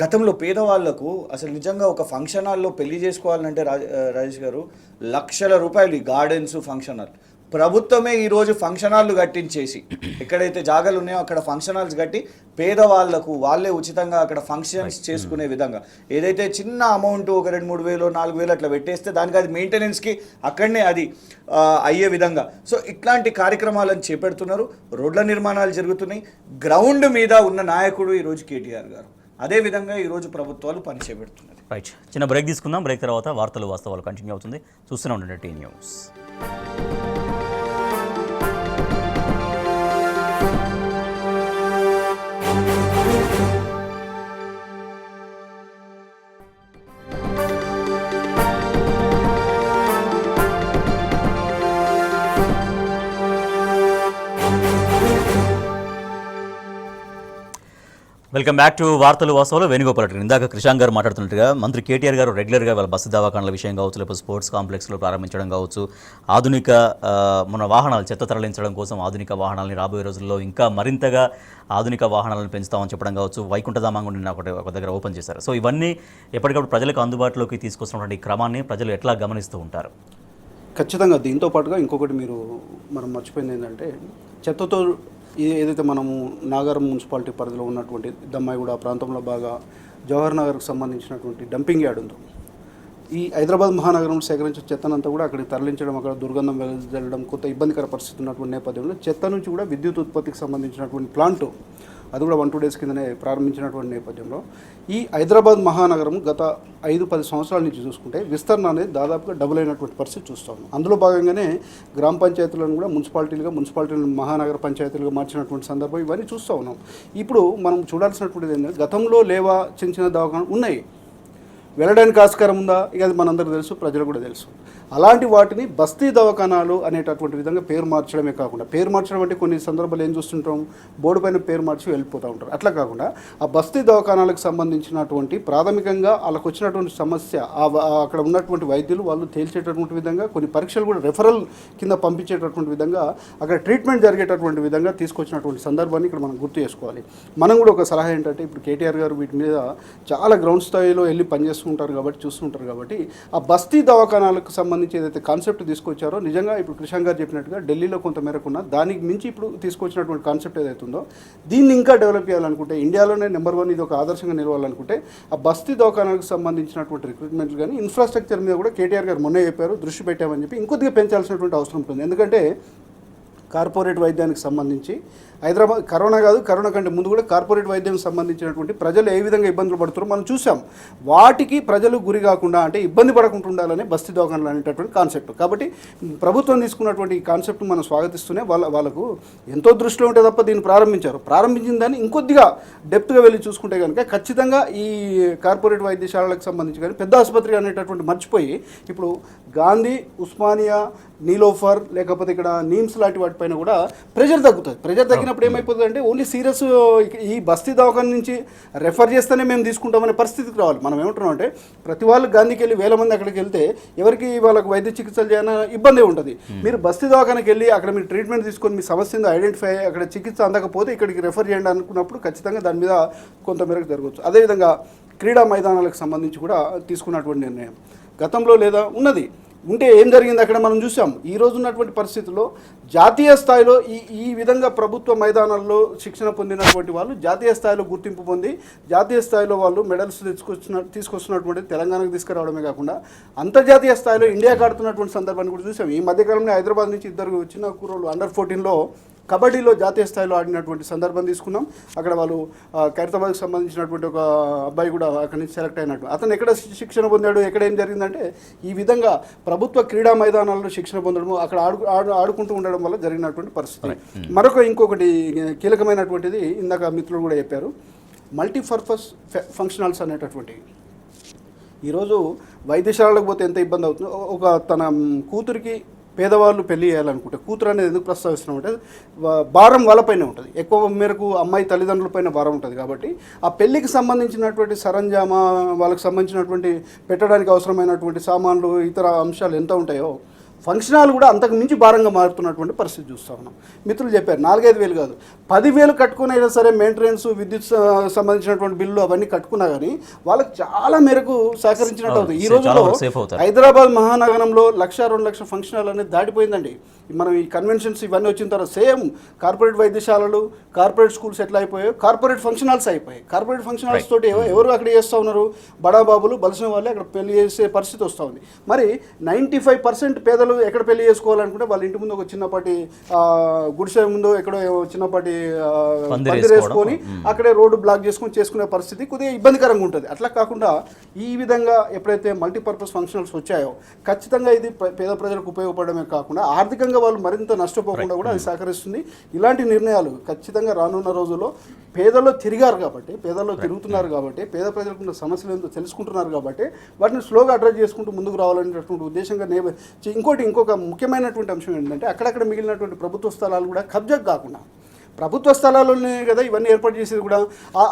గతంలో పేదవాళ్లకు అసలు నిజంగా ఒక ఫంక్షన్ హాల్లో పెళ్లి చేసుకోవాలంటే రాజేష్ గారు లక్షల రూపాయలు, ఈ గార్డెన్స్, ఫంక్షన్ హాల్ ప్రభుత్వమే ఈరోజు ఫంక్షన్ హాల్లు కట్టించేసి, ఎక్కడైతే జాగాలు ఉన్నాయో అక్కడ ఫంక్షన్ హాల్స్ కట్టి పేదవాళ్లకు వాళ్ళే ఉచితంగా అక్కడ ఫంక్షన్స్ చేసుకునే విధంగా, ఏదైతే చిన్న అమౌంట్ ఒక 2-3 వేలు 4 వేలు అట్లా పెట్టేస్తే దానికి అది మెయింటెనెన్స్కి అక్కడనే అది అయ్యే విధంగా. సో ఇట్లాంటి కార్యక్రమాలను చేపడుతున్నారు. రోడ్ల నిర్మాణాలు జరుగుతున్నాయి. గ్రౌండ్ మీద ఉన్న నాయకుడు ఈరోజు కేటీఆర్ గారు. అదేవిధంగా ఈరోజు ప్రభుత్వాలు పని చేపడుతున్నారు. రైట్, చిన్న బ్రేక్ తీసుకుందాం. బ్రేక్ తర్వాత వార్తలు వాస్తవాలు కంటిన్యూ అవుతుంది. చూస్తూనే ఉండండి T news. Welcome back to వార్తలు వాస్తవాలు. వేణుగోపాల్ రెడ్డి. ఇందాక కృషాంక్ గారు మాట్లాడుతున్నట్టుగా మంత్రి కేటీఆర్ గారు రెగ్యులర్గా వాళ్ళ బస్సు దవాఖానాల విషయం కావచ్చు, లేకపోతే స్పోర్ట్స్ కాంప్లెక్స్లో ప్రారంభించడం కావచ్చు, ఆధునిక మన వాహనాలు చెత్త తరలించడం కోసం ఆధునిక వాహనాలని రాబోయే రోజుల్లో ఇంకా మరింతగా ఆధునిక వాహనాలను పెంచుతామని చెప్పడం కావచ్చు, వైకుంఠధామంగా ఒక దగ్గర ఓపెన్ చేశారు. సో ఇవన్నీ ఎప్పటికప్పుడు ప్రజలకు అందుబాటులోకి తీసుకొస్తున్నటువంటి క్రమాన్ని ప్రజలు ఎట్లా గమనిస్తూ ఉంటారు? ఖచ్చితంగా దీంతో పాటుగా ఇంకొకటి మనం మర్చిపోయింది ఏంటంటే, చెత్తతో ఏదైతే మనము నాగారం మున్సిపాలిటీ పరిధిలో ఉన్నటువంటి దమ్మాయిగూడ ఆ ప్రాంతంలో బాగా జవహర్ నగర్కు సంబంధించినటువంటి డంపింగ్ యార్డ్ ఉందో, ఈ హైదరాబాద్ మహానగరంలో సేకరించిన చెత్తనంతా కూడా అక్కడికి తరలించడం, అక్కడ దుర్గంధం వెదజల్లడం, కొంత ఇబ్బందికర పరిస్థితి ఉన్నటువంటి నేపథ్యంలో చెత్త నుంచి కూడా విద్యుత్ ఉత్పత్తికి సంబంధించినటువంటి ప్లాంట్ అది కూడా 1-2 డేస్ కిందనే ప్రారంభించినటువంటి నేపథ్యంలో ఈ హైదరాబాద్ మహానగరం గత 5-10 సంవత్సరాల నుంచి చూసుకుంటే విస్తరణ అనేది దాదాపుగా డబుల్ అయినటువంటి పరిస్థితి చూస్తాము. అందులో భాగంగానే గ్రామ పంచాయతీలను కూడా మున్సిపాలిటీలను మహానగర పంచాయతీలుగా మార్చినటువంటి సందర్భం ఇవన్నీ చూస్తూ ఉన్నాం. ఇప్పుడు మనం చూడాల్సినటువంటిది ఏంటంటే గతంలో లేవా చిన్న దవాఖానాలు ఉన్నాయి, వెళ్ళడానికి ఆస్కారం ఉందా, ఇక అది మనందరికీ తెలుసు, ప్రజలు కూడా తెలుసు. అలాంటి వాటిని బస్తీ దవాఖానాలు అనేటటువంటి విధంగా పేరు మార్చడమే కాకుండా, పేరు మార్చడం అంటే కొన్ని సందర్భాలు ఏం చూస్తుంటాం, బోర్డు పైన పేరు మార్చి వెళ్ళిపోతూ ఉంటారు. అట్లా కాకుండా ఆ బస్తీ దవాఖానాలకు సంబంధించినటువంటి ప్రాథమికంగా వాళ్ళకు వచ్చినటువంటి సమస్య అక్కడ ఉన్నటువంటి వైద్యులు వాళ్ళు తేల్చేటటువంటి విధంగా కొన్ని పరీక్షలు కూడా రెఫరల్ కింద పంపించేటటువంటి విధంగా అక్కడ ట్రీట్మెంట్ జరిగేటటువంటి విధంగా తీసుకొచ్చినటువంటి సందర్భాన్ని ఇక్కడ మనం గుర్తు చేసుకోవాలి. మనం కూడా ఒక సలహా ఏంటంటే, ఇప్పుడు కేటీఆర్ గారు వీటి మీద చాలా గ్రౌండ్ స్థాయిలో వెళ్ళి పనిచేస్తుంటారు కాబట్టి, చూస్తుంటారు కాబట్టి, ఆ బస్తీ దవాఖానాలకు సంబంధించి ఏదైతే కాన్సెప్ట్ తీసుకొచ్చారో నిజంగా ఇప్పుడు కృష్ణ గారు చెప్పినట్టుగా ఢిల్లీలో కొంత మేరకు ఉన్న దానికి మించి ఇప్పుడు తీసుకొచ్చినటువంటి కాన్సెప్ట్ ఏదైతే ఉందో దీన్ని ఇంకా డెవలప్ చేయాలనుకుంటే, ఇండియాలోనే నెంబర్ 1 ఇది ఒక ఆదర్శంగా నిలవాలనుకుంటే ఆ బస్తీ దవాఖానాలకు సంబంధించినటువంటి రిక్రూట్మెంట్లు కానీ ఇన్ఫ్రాస్ట్రక్చర్ మీద కూడా కేటీఆర్ గారు మొన్నే చెప్పారు, దృష్టి పెట్టామని చెప్పి ఇంకొద్దిగా పెంచాల్సినటువంటి అవసరం ఉంటుంది. ఎందుకంటే కార్పొరేట్ వైద్యానికి సంబంధించి హైదరాబాద్ కరోనా కంటే ముందు కూడా కార్పొరేట్ వైద్యానికి సంబంధించినటువంటి ప్రజలు ఏ విధంగా ఇబ్బందులు పడుతారో మనం చూసాం. వాటికి ప్రజలు గురి కాకుండా, అంటే ఇబ్బంది పడకుండా ఉండాలనే బస్తీ దవాఖానాలు అనేటటువంటి కాన్సెప్ట్. కాబట్టి ప్రభుత్వం తీసుకున్నటువంటి ఈ కాన్సెప్ట్ మనం స్వాగతిస్తూనే వాళ్ళకు ఎంతో దృష్టిలో ఉంటే తప్ప దీన్ని ప్రారంభించిన దాన్ని ఇంకొద్దిగా డెప్త్గా వెళ్ళి చూసుకుంటే కనుక ఖచ్చితంగా ఈ కార్పొరేట్ వైద్యశాలలకు సంబంధించి కానీ పెద్ద ఆసుపత్రి అనేటటువంటి మర్చిపోయి ఇప్పుడు గాంధీ, ఉస్మానియా, నీలోఫర్ లేకపోతే ఇక్కడ నీమ్స్ లాంటి వాటిపైన కూడా ప్రెజర్ తగ్గుతుంది. ప్రెజర్ తగ్గినప్పుడు ఏమైపోతుంది అంటే ఓన్లీ సీరియస్ ఈ బస్తీ దవాఖాన నుంచి రెఫర్ చేస్తేనే మేము తీసుకుంటామనే పరిస్థితికి రావాలి. మనం ఏమంటున్నాం అంటే ప్రతి వాళ్ళు గాంధీకి వెళ్ళి 1000 మంది అక్కడికి వెళ్తే ఎవరికి వాళ్ళకు వైద్య చికిత్సలు చేయాలన్న ఇబ్బంది ఉంటుంది. మీరు బస్తీ దవాఖానకి వెళ్ళి అక్కడ మీరు ట్రీట్మెంట్ తీసుకొని మీ సమస్యను ఐడెంటిఫై అక్కడ చికిత్స అందకపోతే ఇక్కడికి రెఫర్ చేయండి అనుకున్నప్పుడు ఖచ్చితంగా దాని మీద కొంత మేరకు జరగవచ్చు. అదేవిధంగా క్రీడా మైదానాలకు సంబంధించి కూడా తీసుకున్నటువంటి నిర్ణయం గతంలో లేదా ఉన్నది ఉంటే ఏం జరిగింది అక్కడ మనం చూసాం. ఈ రోజు ఉన్నటువంటి పరిస్థితుల్లో జాతీయ స్థాయిలో ఈ విధంగా ప్రభుత్వ మైదానాల్లో శిక్షణ పొందినటువంటి వాళ్ళు జాతీయ స్థాయిలో గుర్తింపు పొంది జాతీయ స్థాయిలో వాళ్ళు మెడల్స్ తీసుకొస్తున్నటువంటి తెలంగాణకు తీసుకురావడమే కాకుండా అంతర్జాతీయ స్థాయిలో ఇండియాకి ఆడుతున్నటువంటి సందర్భాన్ని కూడా చూసాం. ఈ మధ్యకాలంలో హైదరాబాద్ నుంచి 2 చిన్న కుర్రోళ్ళు అండర్-14లో కబడ్డీలో జాతీయ స్థాయిలో ఆడినటువంటి సందర్భం తీసుకున్నాం. అక్కడ వాళ్ళు ఖైరతాబాద్కి సంబంధించినటువంటి ఒక అబ్బాయి కూడా అక్కడి నుంచి సెలెక్ట్ అయినట్టు. అతను ఎక్కడ శిక్షణ పొందాడు, ఎక్కడ ఏం జరిగిందంటే ఈ విధంగా ప్రభుత్వ క్రీడా మైదానాల్లో శిక్షణ పొందడం, అక్కడ ఆడుకుంటూ ఉండడం వల్ల జరిగినటువంటి పరిస్థితి. ఇంకొకటి కీలకమైనటువంటిది ఇందాక మిత్రులు కూడా చెప్పారు, మల్టీపర్పస్ ఫంక్షనల్స్ అనేటటువంటివి. ఈరోజు వైద్యశాలకు పోతే ఎంత ఇబ్బంది అవుతుందో, ఒక తన కూతురికి పేదవాళ్ళు పెళ్లి చేయాలనుకుంటే కూతురు అనేది ఎందుకు ప్రస్తావిస్తున్నామంటే భారం వాళ్ళపైన ఉంటుంది, ఎక్కువ మేరకు అమ్మాయి తల్లిదండ్రులపైన భారం ఉంటుంది. కాబట్టి ఆ పెళ్లికి సంబంధించినటువంటి సరంజామా, వాళ్ళకి సంబంధించినటువంటి పెట్టడానికి అవసరమైనటువంటి సామాన్లు, ఇతర అంశాలు ఎంత ఉంటాయో ఫంక్షన్ హాల్ కూడా అంతకు మించి భారంగా మారుతున్నటువంటి పరిస్థితి చూస్తూ ఉన్నాం. మిత్రులు చెప్పారు 4-5 వేలు కాదు 10,000 కట్టుకునైనా సరే మెయింటెనెన్స్, విద్యుత్ సంబంధించినటువంటి బిల్లు అవన్నీ కట్టుకున్నా కానీ వాళ్ళకి చాలా మేరకు సహకరించినట్టు అవుతుంది. ఈ రోజుల్లో హైదరాబాద్ మహానగరంలో 1,00,000-2 లక్షల ఫంక్షన్ హాల్ అనేది దాటిపోయిందండి. మనం ఈ కన్వెన్షన్స్ ఇవన్నీ వచ్చిన తర్వాత సేమ్ కార్పొరేట్ వైద్యశాలలు, కార్పొరేట్ స్కూల్స్ ఎట్లా అయిపోయాయో కార్పొరేట్ ఫంక్షన్ హాల్స్ అయిపోయాయి. కార్పొరేట్ ఫంక్షన్ హాల్స్ తోటి ఎవరు అక్కడ చేస్తూ ఉన్నారు, బడాబాబులు బలసిన వాళ్ళే అక్కడ పెళ్లి చేసే పరిస్థితి వస్తూ ఉంది. మరి 95% పేదలు ఎక్కడ పెళ్లి చేసుకోవాలనుకుంటే వాళ్ళ ఇంటి ముందు ఒక చిన్నపాటి గుడిసె ముందు ఎక్కడో చిన్నపాటి పందిరి వేసుకొని అక్కడే రోడ్డు బ్లాక్ చేసుకునే పరిస్థితి కొద్దిగా ఇబ్బందికరంగా ఉంటుంది. అట్లా కాకుండా ఈ విధంగా ఎప్పుడైతే మల్టీపర్పస్ ఫంక్షనల్స్ వచ్చాయో ఖచ్చితంగా ఇది పేద ప్రజలకు ఉపయోగపడమే కాకుండా ఆర్థికంగా వాళ్ళు మరింత నష్టపోకుండా కూడా అది సహకరిస్తుంది. ఇలాంటి నిర్ణయాలు ఖచ్చితంగా రానున్న రోజుల్లో పేదల్లో తిరుగుతున్నారు కాబట్టి పేద ప్రజలకు ఉన్న సమస్యలు ఏంటో తెలుసుకుంటున్నారు కాబట్టి వాటిని స్లోగా అడ్రస్ చేసుకుంటూ ముందుకు రావాలనేటటువంటి ఉద్దేశంగా ఇంకొక ముఖ్యమైనటువంటి అంశం ఏంటంటే అక్కడక్కడ మిగిలినటువంటి ప్రభుత్వ స్థలాలు కూడా కబ్జా కాకుండా, ప్రభుత్వ స్థలాల్లోనే కదా ఇవన్నీ ఏర్పాటు చేసేది కూడా,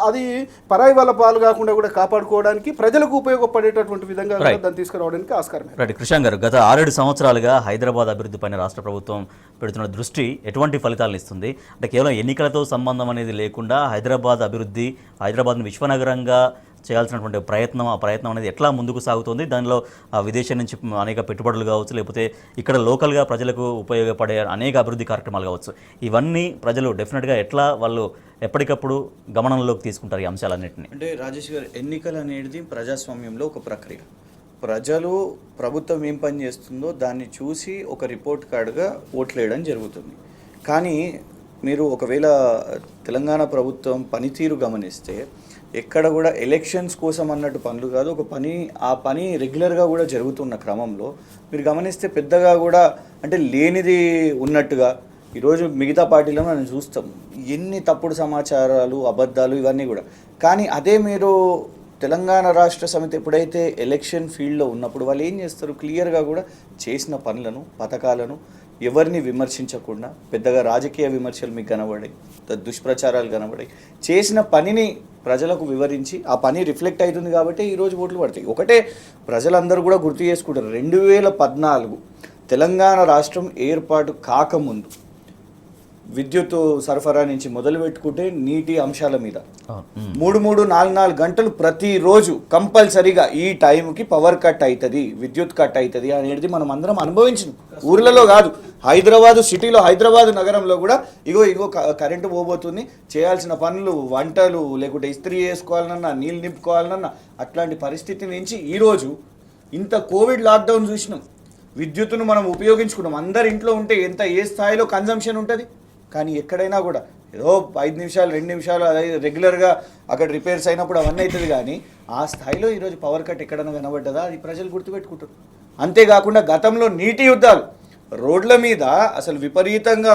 అది పరాయి వాళ్ళ పాలు కాకుండా కూడా కాపాడుకోవడానికి ప్రజలకు ఉపయోగపడేటటువంటి విధంగా దాన్ని తీసుకురావడానికి ఆస్కారం. రైట్ కృష్ణ గారు, గత 6-7 సంవత్సరాలుగా హైదరాబాద్ అభివృద్ధి పైన రాష్ట్ర ప్రభుత్వం పెడుతున్న దృష్టి ఎటువంటి ఫలితాలను ఇస్తుంది? అంటే కేవలం ఎన్నికలతో సంబంధం అనేది లేకుండా హైదరాబాద్ అభివృద్ధి, హైదరాబాద్ను విశ్వనగరంగా చేయాల్సినటువంటి ఆ ప్రయత్నం అనేది ఎట్లా ముందుకు సాగుతుంది, దానిలో విదేశం నుంచి అనేక పెట్టుబడులు కావచ్చు, లేకపోతే ఇక్కడ లోకల్గా ప్రజలకు ఉపయోగపడే అనేక అభివృద్ధి కార్యక్రమాలు కావచ్చు, ఇవన్నీ ప్రజలు డెఫినెట్గా ఎట్లా వాళ్ళు ఎప్పటికప్పుడు గమనంలోకి తీసుకుంటారు ఈ అంశాలన్నింటినీ? అంటే రాజేష్ గారు, ఎన్నికలు అనేది ప్రజాస్వామ్యంలో ఒక ప్రక్రియ. ప్రజలు ప్రభుత్వం ఏం పని చేస్తుందో దాన్ని చూసి ఒక రిపోర్ట్ కార్డుగా ఓట్లు వేయడం జరుగుతుంది. కానీ మీరు ఒకవేళ తెలంగాణ ప్రభుత్వం పనితీరు గమనిస్తే ఎక్కడ కూడా ఎలక్షన్స్ కోసం అన్నట్టు పనులు కాదు, ఆ పని రెగ్యులర్గా కూడా జరుగుతున్న క్రమంలో మీరు గమనిస్తే పెద్దగా కూడా అంటే లేనిది ఉన్నట్టుగా ఈరోజు మిగతా పార్టీలో మనం చూస్తాం ఎన్ని తప్పుడు సమాచారాలు, అబద్ధాలు ఇవన్నీ కూడా. కానీ అదే మీరు తెలంగాణ రాష్ట్ర సమితి ఎప్పుడైతే ఎలక్షన్ ఫీల్డ్లో ఉన్నప్పుడు వాళ్ళు ఏం చేస్తారు, క్లియర్గా కూడా చేసిన పనులను, పథకాలను ఎవరిని విమర్శించకుండా, పెద్దగా రాజకీయ విమర్శలు మీకు కనబడాయి, దుష్ప్రచారాలు కనబడాయి, చేసిన పనిని ప్రజలకు వివరించి ఆ పని రిఫ్లెక్ట్ అవుతుంది కాబట్టి ఈరోజు ఓట్లు పడతాయి. ఒకటే ప్రజలందరూ కూడా గుర్తు చేసుకుంటారు, 2014 తెలంగాణ రాష్ట్రం ఏర్పాటు కాకముందు విద్యుత్ సరఫరా నుంచి మొదలు పెట్టుకుంటే నీటి అంశాల మీద 3-4 గంటలు ప్రతిరోజు కంపల్సరీగా ఈ టైంకి పవర్ కట్ అవుతుంది, విద్యుత్ కట్ అవుతుంది అనేది మనం అందరం అనుభవించినాం. ఊర్లలో కాదు, సిటీలో హైదరాబాద్ నగరంలో కూడా ఇగో కరెంటు పోబోతుంది, చేయాల్సిన పనులు, వంటలు, లేకుంటే ఇస్త్రీ చేసుకోవాలన్నా, నీళ్ళు నింపుకోవాలన్నా అట్లాంటి పరిస్థితి నుంచి ఈరోజు ఇంత కోవిడ్ లాక్డౌన్ చూసినాం, విద్యుత్తును మనం ఉపయోగించుకున్నాం. అందరి ఇంట్లో ఉంటే ఏ స్థాయిలో కన్జంప్షన్ ఉంటుంది. కానీ ఎక్కడైనా కూడా ఏదో 5 నిమిషాలు 2 నిమిషాలు అదే రెగ్యులర్గా అక్కడ రిపేర్స్ అయినప్పుడు అవన్నీ అవుతుంది. కానీ ఆ స్థాయిలో ఈరోజు పవర్ కట్ ఎక్కడైనా కనబడ్డదా, అది ప్రజలు గుర్తుపెట్టుకుంటారు. అంతేకాకుండా గతంలో నీటి యుద్ధాలు, రోడ్ల మీద అసలు విపరీతంగా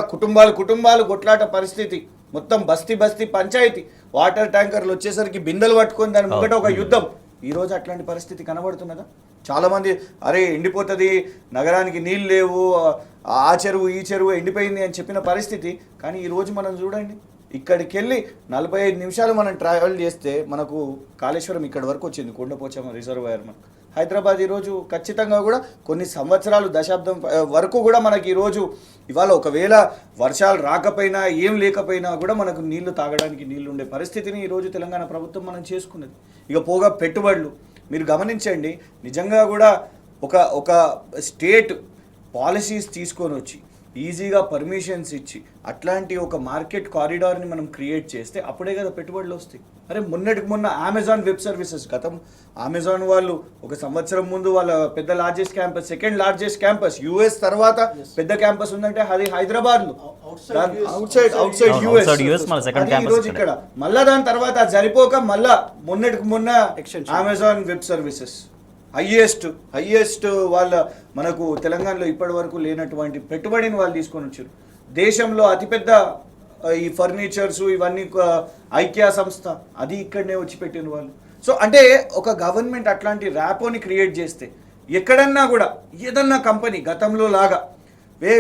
కుటుంబాలు కొట్లాట పరిస్థితి, మొత్తం బస్తీ పంచాయతీ, వాటర్ ట్యాంకర్లు వచ్చేసరికి బిందెలు పట్టుకొని దాని ముంగట ఒక యుద్ధం. ఈరోజు అట్లాంటి పరిస్థితి కనబడుతున్నదా? చాలామంది అరే ఎండిపోతుంది, నగరానికి నీళ్ళు లేవు, ఆ చెరువు ఈ చెరువు ఎండిపోయింది అని చెప్పిన పరిస్థితి. కానీ ఈరోజు మనం చూడండి, ఇక్కడికి వెళ్ళి 45 నిమిషాలు మనం ట్రావెల్ చేస్తే మనకు కాళేశ్వరం ఇక్కడ వరకు వచ్చింది, కొండపోచమ్మ రిజర్వాయర్. మనకు హైదరాబాద్ ఈరోజు ఖచ్చితంగా కూడా కొన్ని సంవత్సరాలు, దశాబ్దం వరకు కూడా మనకి ఈరోజు ఇవాళ ఒకవేళ వర్షాలు రాకపోయినా ఏం లేకపోయినా కూడా మనకు నీళ్లు తాగడానికి నీళ్లు ఉండే పరిస్థితిని ఈరోజు తెలంగాణ ప్రభుత్వం మనం చేసుకున్నది. ఇక పోగా పెట్టుబడులు మీరు గమనించండి, నిజంగా కూడా ఒక స్టేట్ పాలసీస్ తీసుకొని వచ్చి ఈజీగా పర్మిషన్స్ ఇచ్చి అట్లాంటి ఒక మార్కెట్ కారిడార్ని మనం క్రియేట్ చేస్తే అప్పుడే కదా పెట్టుబడులు వస్తాయి. అరే మొన్న అమెజాన్ వెబ్ సర్వీసెస్, అమెజాన్ వాళ్ళు 1 సంవత్సరం ముందు వాళ్ళ పెద్ద largest campus, second largest campus US తర్వాత పెద్ద క్యాంపస్ ఉందంటే అది హైదరాబాద్లో, అవుట్ సైడ్ యుఎస్. ఈరోజు ఇక్కడ మళ్ళా దాని తర్వాత అది సరిపోక మళ్ళా మొన్న అమెజాన్ వెబ్ సర్వీసెస్ హైయెస్ట్ వాళ్ళ మనకు తెలంగాణలో ఇప్పటి వరకు లేనటువంటి పెట్టుబడిని వాళ్ళు తీసుకొని వచ్చారు. దేశంలో అతిపెద్ద ఈ ఫర్నిచర్స్ ఇవన్నీ ఐక్యా సంస్థ, అది ఇక్కడనే వచ్చి పెట్టిన వాళ్ళు. సో అంటే ఒక గవర్నమెంట్ అట్లాంటి ర్యాపోని క్రియేట్ చేస్తే ఎక్కడన్నా కూడా ఏదన్నా కంపెనీ గతంలో లాగా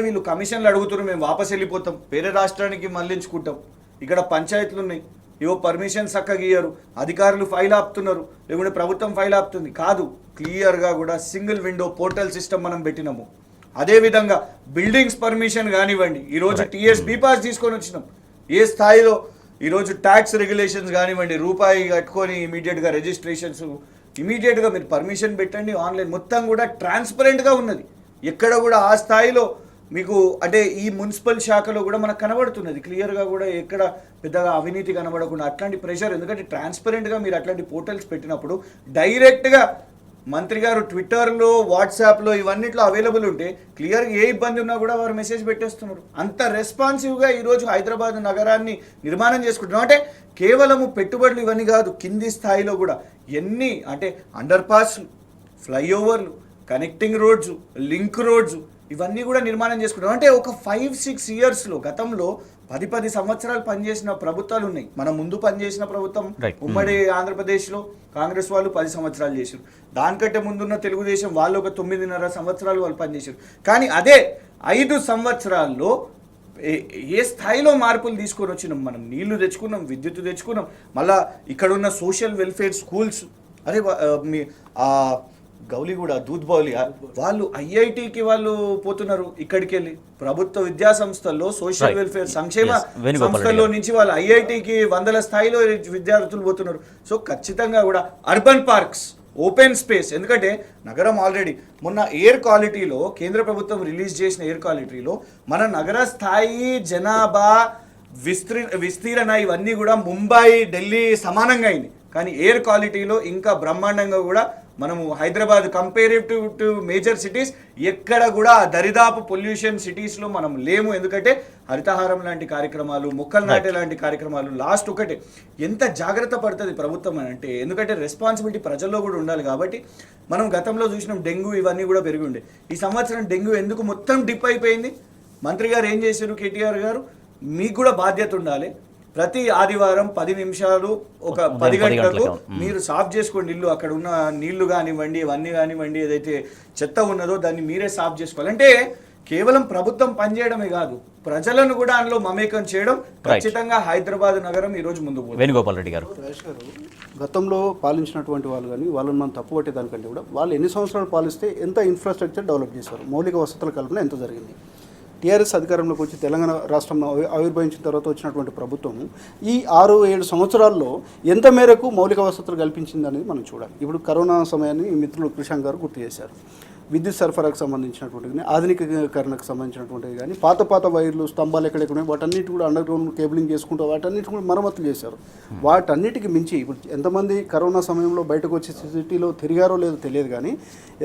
వీళ్ళు కమిషన్లు అడుగుతున్నారు, మేము వాపస్ వెళ్ళిపోతాం, వేరే రాష్ట్రానికి మళ్ళించుకుంటాం, ఇక్కడ పంచాయతీలు ఉన్నాయి, ఏవో పర్మిషన్ చక్కగా ఇయ్యరు, అధికారులు ఫైల్ ఆపుతున్నారు, లేకుంటే ప్రభుత్వం ఫైల్ ఆపుతుంది. కాదు, క్లియర్గా కూడా సింగిల్ విండో పోర్టల్ సిస్టమ్ మనం పెట్టినాము. అదేవిధంగా బిల్డింగ్స్ పర్మిషన్ కానివ్వండి, ఈరోజు టీఎస్బీ పాస్ తీసుకొని వచ్చినాం. ఏ స్థాయిలో ఈరోజు ట్యాక్స్ రెగ్యులేషన్స్ కానివ్వండి, రూపాయి కట్టుకొని ఇమీడియట్గా రిజిస్ట్రేషన్స్, ఇమీడియట్గా మీరు పర్మిషన్ పెట్టండి, ఆన్లైన్ మొత్తం కూడా ట్రాన్స్పరెంట్గా ఉన్నది. ఎక్కడ కూడా ఆ స్థాయిలో మీకు అంటే ఈ మున్సిపల్ శాఖలో కూడా మనకు కనబడుతున్నది క్లియర్గా కూడా ఎక్కడ పెద్దగా అవినీతి కనబడకుండా అట్లాంటి ప్రెషర్. ఎందుకంటే ట్రాన్స్పరెంట్గా మీరు అట్లాంటి పోర్టల్స్ పెట్టినప్పుడు డైరెక్ట్గా మంత్రి గారు ట్విట్టర్లో, వాట్సాప్లో ఇవన్నిట్లో అవైలబుల్ ఉంటే క్లియర్గా ఏ ఇబ్బంది ఉన్నా కూడా వారు మెసేజ్ పెట్టేస్తున్నారు. అంత రెస్పాన్సివ్గా ఈరోజు హైదరాబాద్ నగరాన్ని నిర్మాణం చేసుకుంటున్నాం. అంటే కేవలము పెట్టుబడులు ఇవన్నీ కాదు, కింది స్థాయిలో కూడా ఎన్ని అంటే అండర్ పాస్లు, ఫ్లైఓవర్లు, కనెక్టింగ్ రోడ్స్, లింక్ రోడ్స్ ఇవన్నీ కూడా నిర్మాణం చేసుకుంటాం. అంటే ఒక 5-6 ఇయర్స్లో గతంలో 10 సంవత్సరాలు పనిచేసిన ప్రభుత్వాలు ఉన్నాయి. మనం ముందు పనిచేసిన ప్రభుత్వం ఉమ్మడి ఆంధ్రప్రదేశ్లో కాంగ్రెస్ వాళ్ళు 10 సంవత్సరాలు చేశారు. దానికంటే ముందున్న తెలుగుదేశం వాళ్ళు ఒక 9.5 సంవత్సరాలు వాళ్ళు పనిచేశారు. కానీ అదే 5 సంవత్సరాల్లో ఏ స్థాయిలో మార్పులు తీసుకొని వచ్చినాం. మనం నీళ్లు తెచ్చుకున్నాం, విద్యుత్ తెచ్చుకున్నాం, మళ్ళీ ఇక్కడ ఉన్న సోషల్ వెల్ఫేర్ స్కూల్స్, అరే గౌలిగూడ, దూద్బౌలి, వాళ్ళు ఐఐటికి వాళ్ళు పోతున్నారు ఇక్కడికి వెళ్ళి. ప్రభుత్వ విద్యా సంస్థల్లో సోషల్ వెల్ఫేర్ సంక్షేమ సంస్థల్లో నుంచి వాళ్ళు ఐఐటికి వందల స్థాయిలో విద్యార్థులు పోతున్నారు. సో ఖచ్చితంగా కూడా అర్బన్ పార్క్స్, ఓపెన్ స్పేస్, ఎందుకంటే నగరం ఆల్రెడీ మొన్న ఎయిర్ క్వాలిటీలో కేంద్ర ప్రభుత్వం రిలీజ్ చేసిన ఎయిర్ క్వాలిటీలో మన నగర స్థాయి జనాభా విస్తీరణ ఇవన్నీ కూడా ముంబై, ఢిల్లీ సమానంగా అయింది. కానీ ఎయిర్ క్వాలిటీలో ఇంకా బ్రహ్మాండంగా కూడా మనము Hyderabad comparative to major cities ఎక్కడ కూడా దరిదాపు పొల్యూషన్ సిటీస్లో మనం లేము. ఎందుకంటే హరితహారం లాంటి కార్యక్రమాలు, మొక్కలు నాటే లాంటి కార్యక్రమాలు. లాస్ట్ ఒకటే ఎంత జాగ్రత్త పడుతుంది ప్రభుత్వం అని అంటే, ఎందుకంటే రెస్పాన్సిబిలిటీ ప్రజల్లో కూడా ఉండాలి. కాబట్టి మనం గతంలో చూసినాం డెంగ్యూ ఇవన్నీ కూడా పెరిగి ఉండే. ఈ సంవత్సరం డెంగ్యూ ఎందుకు మొత్తం డిప్ అయిపోయింది? మంత్రి గారు ఏం చేశారు, కేటీఆర్ గారు, మీకు కూడా బాధ్యత ఉండాలి. ప్రతి ఆదివారం 10 నిమిషాలు ఒక 10 గంటలకు మీరు సాఫ్ చేసుకోండి ఇల్లు. అక్కడ ఉన్న నీళ్లు కానివ్వండి, ఇవన్నీ కానివ్వండి, ఏదైతే చెత్త ఉన్నదో దాన్ని మీరే సాఫ్ చేసుకోవాలి. అంటే కేవలం ప్రభుత్వం పనిచేయడమే కాదు, ప్రజలను కూడా అందులో మమేకం చేయడం. ఖచ్చితంగా హైదరాబాద్ నగరం ఈ రోజు ముందుకు పోతుంది. వేణుగోపాల్ రెడ్డి గారు, గతంలో పాలించినటువంటి వాళ్ళు కానీ వాళ్ళని మనం తప్పు పట్టే దానికంటే కూడా వాళ్ళు ఎన్ని సంవత్సరాలు పాలిస్తే ఎంత ఇన్ఫ్రాస్ట్రక్చర్ డెవలప్ చేశారు, మౌలిక వసతుల కల్పన ఎంత జరిగింది. టీఆర్ఎస్ అధికారంలోకి వచ్చి తెలంగాణ రాష్ట్రం ఆవిర్భవించిన తర్వాత వచ్చినటువంటి ప్రభుత్వం ఈ 6-7 సంవత్సరాల్లో ఎంత మేరకు మౌలిక వసతులు కల్పించింది అనేది మనం చూడాలి. ఇప్పుడు కరోనా సమయాన్ని మిత్రులు కృషాంక్ గారు గుర్తు చేశారు. విద్యుత్ సరఫరాకు సంబంధించినటువంటిది కానీ, ఆధునికీకరణకు సంబంధించినటువంటిది కానీ, పాత వైర్లు, స్తంభాలు ఎక్కడెక్కడ వాటన్నిటి కూడా అండర్ గ్రౌండ్ కేబులింగ్ చేసుకుంటూ వాటన్నిటి కూడా మరమ్మతులు చేశారు. వాటన్నిటికి మించి ఇప్పుడు ఎంతమంది కరోనా సమయంలో బయటకు వచ్చి సిటీలో తిరిగారో లేదో తెలియదు, కానీ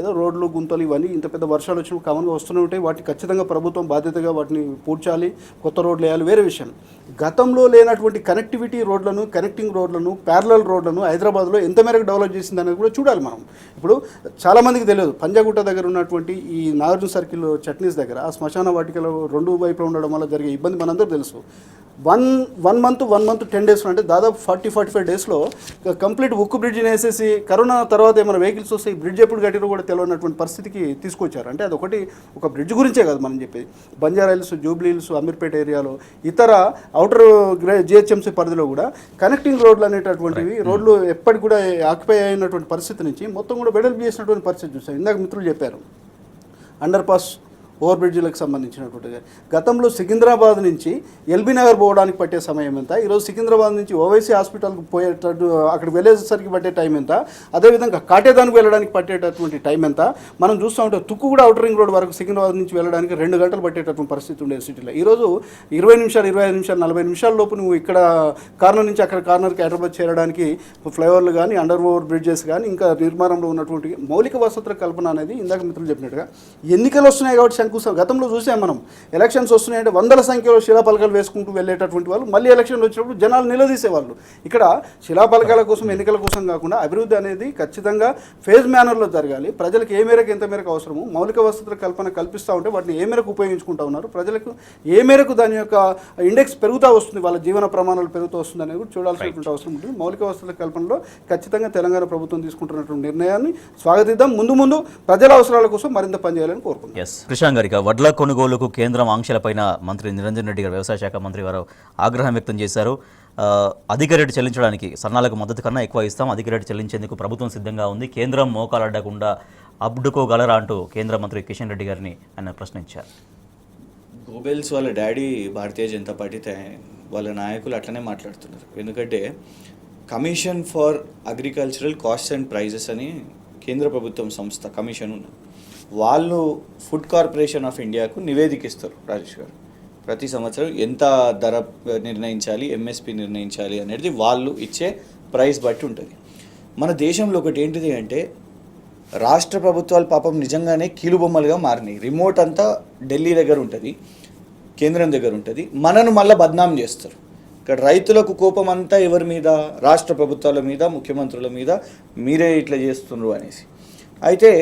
ఏదో రోడ్లు, గుంతలు ఇవన్నీ ఇంత పెద్ద వర్షాలు వచ్చినప్పుడు కామన్గా వస్తూనే ఉంటాయి. వాటికి ఖచ్చితంగా ప్రభుత్వం బాధ్యతగా వాటిని పూడ్చాలి, కొత్త రోడ్లు వేయాలి, వేరే విషయం. గతంలో లేనటువంటి కనెక్టివిటీ రోడ్లను, కనెక్టింగ్ రోడ్లను, ప్యారలల్ రోడ్లను హైదరాబాద్లో ఎంత మేరకు డెవలప్ చేసింది అనేది కూడా చూడాలి మనం. ఇప్పుడు చాలామందికి తెలియదు, పంజాగుట్ట దగ్గర ఉన్నటువంటి ఈ నాగార్జున సర్కిల్ చట్నీస్ దగ్గర ఆ శ్మశాన వాటికలో 2 వైపులు ఉండడం వల్ల జరిగే ఇబ్బంది మనందరూ తెలుసు. వన్ మంత్ 10 డేస్లో అంటే దాదాపు 40-45 డేస్లో కంప్లీట్ ఉక్కు బ్రిడ్జిని వేసేసి కరోనా తర్వాత ఏమైనా వెహికల్స్ వస్తే ఈ బ్రిడ్జ్ ఎప్పుడు కట్టిరో కూడా తెలియనటువంటి పరిస్థితికి తీసుకొచ్చారు. అంటే అదొకటి ఒక బ్రిడ్జ్ గురించే కాదు మనం చెప్పేది. Banjara hills, Jubilee hills, Ameerpet ఏరియాలో ఇతర అవుటర్ జిహెచ్ఎంసీ పరిధిలో కూడా కనెక్టింగ్ రోడ్లు అనేటటువంటివి రోడ్లు ఎప్పటికి కూడా ఆక్యుపై అయినటువంటి పరిస్థితి నుంచి మొత్తం కూడా వెడల్పు చేసినటువంటి పరిస్థితి చూస్తాం. ఇందాక మిత్రులు చెప్పారు అండర్ పాస్, ఓవర్ బ్రిడ్జ్లకు సంబంధించినటువంటిది. గతంలో సికింద్రాబాద్ నుంచి ఎల్బీ నగర్ పోవడానికి పట్టే సమయం ఎంత, ఈరోజు సికింద్రాబాద్ నుంచి ఓవైసీ హాస్పిటల్కి పోయేటట్టు అక్కడికి వెళ్ళేసరికి పట్టే టైం ఎంత, అదేవిధంగా కాటేదానికి వెళ్ళడానికి పట్టేటటువంటి టైం ఎంత మనం చూస్తూ ఉంటే, తుక్కు కూడా అవుటర్ రింగ్ రోడ్ వరకు సికింద్రాబాద్ నుంచి వెళ్ళడానికి 2 గంటలు పట్టేటటువంటి పరిస్థితి ఉండేది సిటీలో. ఈరోజు 20 నిమిషాలు, 25 నిమిషాలు, 40 నిమిషాల లోపు నువ్వు ఇక్కడ కార్నర్ నుంచి అక్కడ కార్నర్కి హైదరాబాద్ చేరడానికి ఫ్లైఓవర్లు కానీ, అండర్ ఓవర్ బ్రిడ్జెస్ కానీ, ఇంకా నిర్మాణంలో ఉన్నటువంటి మౌలిక వసతుల కల్పన అనేది ఇందాక మిత్రులు చెప్పినట్టుగా ఎన్నికలు వస్తున్నాయి కాబట్టి గతంలో చూసాం మనం. ఎలక్షన్స్ వస్తున్నాయంటే వందల సంఖ్యలో శిలాపలకాలు వేసుకుంటూ వెళ్ళేటటువంటి వాళ్ళు మళ్ళీ ఎలక్షన్లు వచ్చినప్పుడు జనాలు నిలదీసేవాళ్ళు. ఇక్కడ శిలాపలకాల కోసం, ఎన్నికల కోసం కాకుండా అభివృద్ధి అనేది ఖచ్చితంగా ఫేజ్ మేనర్లో జరగాలి. ప్రజలకు ఏ మేరకు ఎంత మేరకు అవసరము, మౌలిక వసతుల కల్పన కల్పిస్తూ ఉంటే వాటిని ఏ మేరకు ఉపయోగించుకుంటూ ఉన్నారు, ప్రజలకు ఏ మేరకు దాని యొక్క ఇండెక్స్ పెరుగుతూ వస్తుంది, వాళ్ళ జీవన ప్రమాణాలు పెరుగుతూ వస్తుంది అనేది కూడా చూడాల్సినటువంటి అవసరం ఉంటుంది. మౌలిక వసతుల కల్పనలో ఖచ్చితంగా తెలంగాణ ప్రభుత్వం తీసుకుంటున్నటువంటి నిర్ణయాన్ని స్వాగతిద్దాం. ముందు ప్రజల అవసరాల కోసం మరింత పనిచేయాలని కోరుకుంటున్నాం. వడ్ల కొనుగోలుకు కేంద్రం ఆంక్షలపైన మంత్రి నిరంజన్ రెడ్డి గారు, వ్యవసాయ శాఖ మంత్రి గారు ఆగ్రహం వ్యక్తం చేశారు. అధిక రేటు చెల్లించడానికి సన్నాలకు మద్దతు కన్నా ఎక్కువ ఇస్తాం, అధిక రేటు చెల్లించేందుకు ప్రభుత్వం సిద్ధంగా ఉంది, కేంద్రం మోకాలడ్డకుండా అడ్డుకోగలరా అంటూ కేంద్ర మంత్రి కిషన్ రెడ్డి గారిని ఆయన ప్రశ్నించారు. గోబెల్స్ వాళ్ళ డాడీ భారతీయ జనతా పార్టీ, వాళ్ళ నాయకులు అట్లనే మాట్లాడుతున్నారు. ఎందుకంటే commission for agricultural costs and prices అని కేంద్ర ప్రభుత్వం సంస్థ కమిషన్ ఉన్నది. వాళ్ళు ఫుడ్ కార్పొరేషన్ ఆఫ్ ఇండియాకు నివేదిక ఇస్తారు రాజేష్ గారు. ప్రతి సంవత్సరం ఎంత ధర నిర్ణయించాలి, ఎంఎస్పి నిర్ణయించాలి అనేది వాళ్ళు ఇచ్చే ప్రైస్ బట్టి ఉంటుంది. మన దేశంలో ఒకటి ఏంటిది అంటే రాష్ట్ర ప్రభుత్వాలు పాపం నిజంగానే కీలుబొమ్మలుగా మారినాయి. రిమోట్ అంతా ఢిల్లీ దగ్గర ఉంటుంది, కేంద్రం దగ్గర ఉంటుంది. మనను మళ్ళీ బద్నాం చేస్తారు. ఇక్కడ రైతులకు కోపం అంతా ఎవరి మీద, రాష్ట్ర ప్రభుత్వాల మీద, ముఖ్యమంత్రుల మీద, మీరే ఇట్లా చేస్తున్నారు అనేసి. అయితే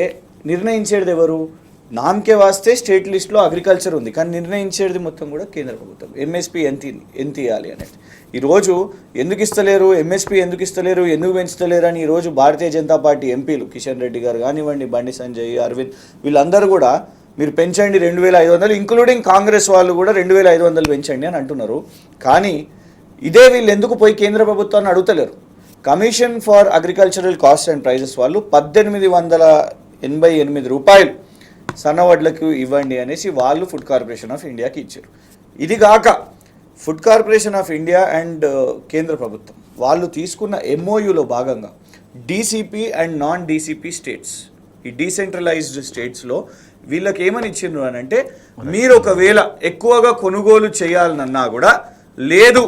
నిర్ణయించేది ఎవరు? నామకే వాస్తే స్టేట్ లిస్ట్లో అగ్రికల్చర్ ఉంది, కానీ నిర్ణయించేది మొత్తం కూడా కేంద్ర ప్రభుత్వం. ఎంఎస్పి ఎంత ఇవ్వాలి అనేది ఈరోజు ఎందుకు ఇస్తలేరు, ఎంఎస్పి ఎందుకు ఇస్తలేరు, ఎందుకు పెంచుతలేరు అని ఈరోజు భారతీయ జనతా పార్టీ ఎంపీలు కిషన్ రెడ్డి గారు కానివ్వండి, బండి సంజయ్, అరవింద్, వీళ్ళందరూ కూడా మీరు పెంచండి 2500, ఇంక్లూడింగ్ కాంగ్రెస్ వాళ్ళు కూడా 2500 పెంచండి అని అంటున్నారు. కానీ ఇదే వీళ్ళు ఎందుకు పోయి కేంద్ర ప్రభుత్వాన్ని అడుగుతలేరు? Commission for agricultural cost and prices వాళ్ళు 1800 రూపాయలు సన్నవడ్లకు ఇవ్వండి అనేసి వాళ్ళు ఫుడ్ కార్పొరేషన్ ఆఫ్ ఇండియాకి ఇచ్చారు. ఇది కాక food corporation of India and కేంద్ర ప్రభుత్వం వాళ్ళు తీసుకున్న MOUలో భాగంగా DCP and non DCP states, ఈ డీసెంట్రలైజ్డ్ స్టేట్స్లో వీళ్ళకి ఏమని ఇచ్చిండ్రు అని అంటే, మీరు ఒకవేళ ఎక్కువగా కొనుగోలు చేయాలన్నా కూడా లేదు,